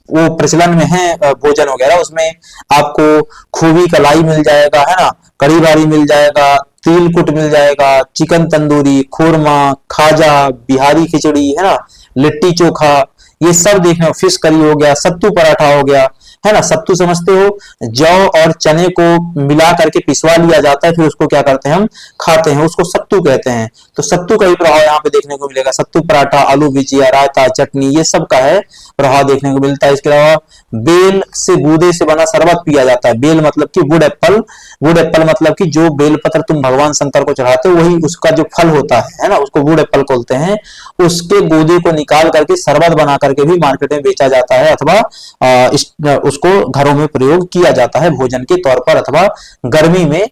वो प्रचलन में है भोजन वगैरह, उसमें आपको खूबी कलाई मिल जाएगा है ना, कड़ी बारी मिल जाएगा, तिल कुट मिल जाएगा, चिकन तंदूरी, खुरमा, खाजा, बिहारी खिचड़ी है ना, लिट्टी चोखा, ये सब देखने, फिश करी हो गया, सत्तू पराठा हो गया है ना। सत्तू समझते हो, जौ और चने को मिला करके पिसवा लिया जाता है, फिर उसको क्या करते हैं हम खाते हैं, उसको सत्तू कहते हैं। तो सत्तू का भी प्रभाव यहाँ पे देखने को मिलेगा। सत्तू पराठा, आलू भुजिया, रायता, चटनी, ये सब का है प्रभाव देखने को मिलता है। इसके अलावा बेल से गूदे से बना शरबत पिया जाता है। बेल मतलब कि वुड एप्पल, वुड एप्पल मतलब कि जो बेलपत्र तुम भगवान शंकर को चढ़ाते हो वही उसका जो फल होता है ना, उसको वुड एप्पल बोलते हैं। उसके गूदे को निकाल करके शरबत बना करके भी मार्केट में बेचा जाता है, अथवा उसको घरों में प्रयोग किया जाता है भोजन के तौर पर, अथवा गर्मी में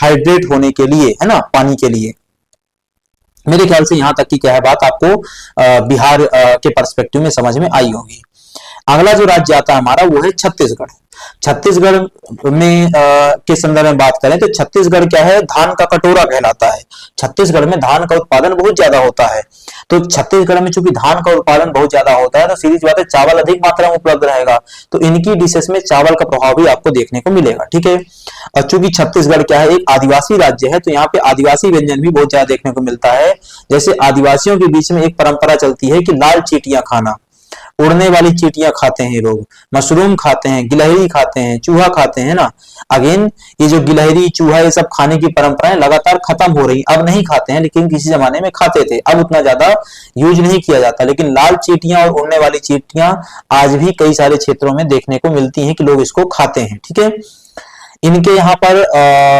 हाइड्रेट होने के लिए है ना, पानी के लिए। मेरे ख्याल से यहां तक की क्या है बात आपको बिहार के पर्सपेक्टिव में समझ में आई होगी। अगला जो राज्य आता है हमारा वो है छत्तीसगढ़। छत्तीसगढ़ में के संदर्भ में बात करें तो छत्तीसगढ़ क्या है, धान का कटोरा कहलाता है। छत्तीसगढ़ में धान का उत्पादन बहुत ज्यादा होता है। तो छत्तीसगढ़ में चूंकि धान का उत्पादन बहुत ज्यादा होता है तो सीधी सी बात है चावल अधिक मात्रा में उपलब्ध रहेगा, तो इनकी डिशेस में चावल का प्रभाव भी आपको देखने को मिलेगा। ठीक है, और चूंकि छत्तीसगढ़ क्या है, एक आदिवासी राज्य है, तो यहाँ पे आदिवासी व्यंजन भी बहुत ज्यादा देखने को मिलता है। जैसे आदिवासियों के बीच में एक परंपरा चलती है कि लाल चीटियां खाना, उड़ने वाली चींटियां खाते हैं लोग, मशरूम खाते हैं, गिलहरी खाते हैं, चूहा खाते हैं ना। अगेन ये जो गिलहरी, चूहा, ये सब खाने की परंपराएं लगातार खत्म हो रही, अब नहीं खाते हैं, लेकिन किसी जमाने में खाते थे, अब उतना ज्यादा यूज नहीं किया जाता। लेकिन लाल चींटियां और उड़ने वाली चींटियां आज भी कई सारे क्षेत्रों में देखने को मिलती हैं कि लोग इसको खाते हैं। ठीक है, इनके यहाँ पर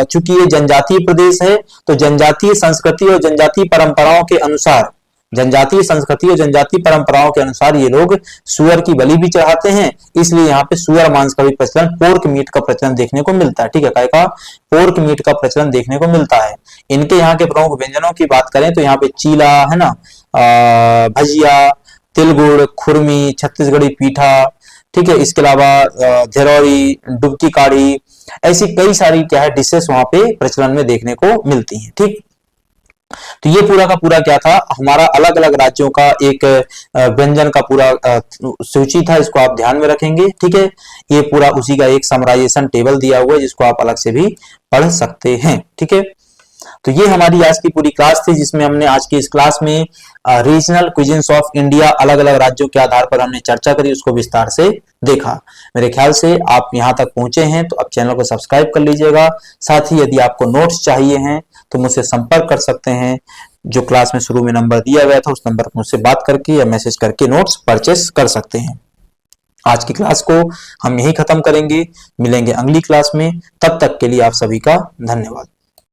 चूंकि ये जनजातीय प्रदेश है तो जनजातीय संस्कृति और जनजातीय परंपराओं के अनुसार, जनजातीय संस्कृति और जनजातीय परंपराओं के अनुसार ये लोग सुअर की बलि भी चढ़ाते हैं, इसलिए यहाँ पे सुअर मांस का भी प्रचलन, पोर्क मीट का प्रचलन देखने को मिलता है। ठीक है, काय का पोर्क मीट का प्रचलन देखने को मिलता है। इनके यहाँ के प्रमुख व्यंजनों की बात करें तो यहाँ पे चीला है ना, भजिया, तिलगुड़, खुरमी, छत्तीसगढ़ी पीठा, ठीक है, इसके अलावा झरौरी, डुबकी काढ़ी, ऐसी कई सारी क्या है डिशेस वहां पे प्रचलन में देखने को मिलती हैं। ठीक, तो ये पूरा का पूरा क्या था हमारा अलग अलग राज्यों का एक व्यंजन का पूरा सूची था, इसको आप ध्यान में रखेंगे। ठीक है, ये पूरा उसी का एक समराइजेशन टेबल दिया हुआ है जिसको आप अलग से भी पढ़ सकते हैं। ठीक है, तो ये हमारी आज की पूरी क्लास थी जिसमें हमने आज की इस क्लास में रीजनल क्विजिन्स ऑफ इंडिया, अलग अलग राज्यों के आधार पर हमने चर्चा करी, उसको विस्तार से देखा। मेरे ख्याल से आप यहां तक पहुंचे हैं तो आप चैनल को सब्सक्राइब कर लीजिएगा। साथ ही यदि आपको नोट्स चाहिए हैं तो मुझसे संपर्क कर सकते हैं। जो क्लास में शुरू में नंबर दिया गया था उस नंबर पर मुझसे बात करके या मैसेज करके नोट्स परचेस कर सकते हैं। आज की क्लास को हम यही खत्म करेंगे, मिलेंगे अगली क्लास में, तब तक के लिए आप सभी का धन्यवाद।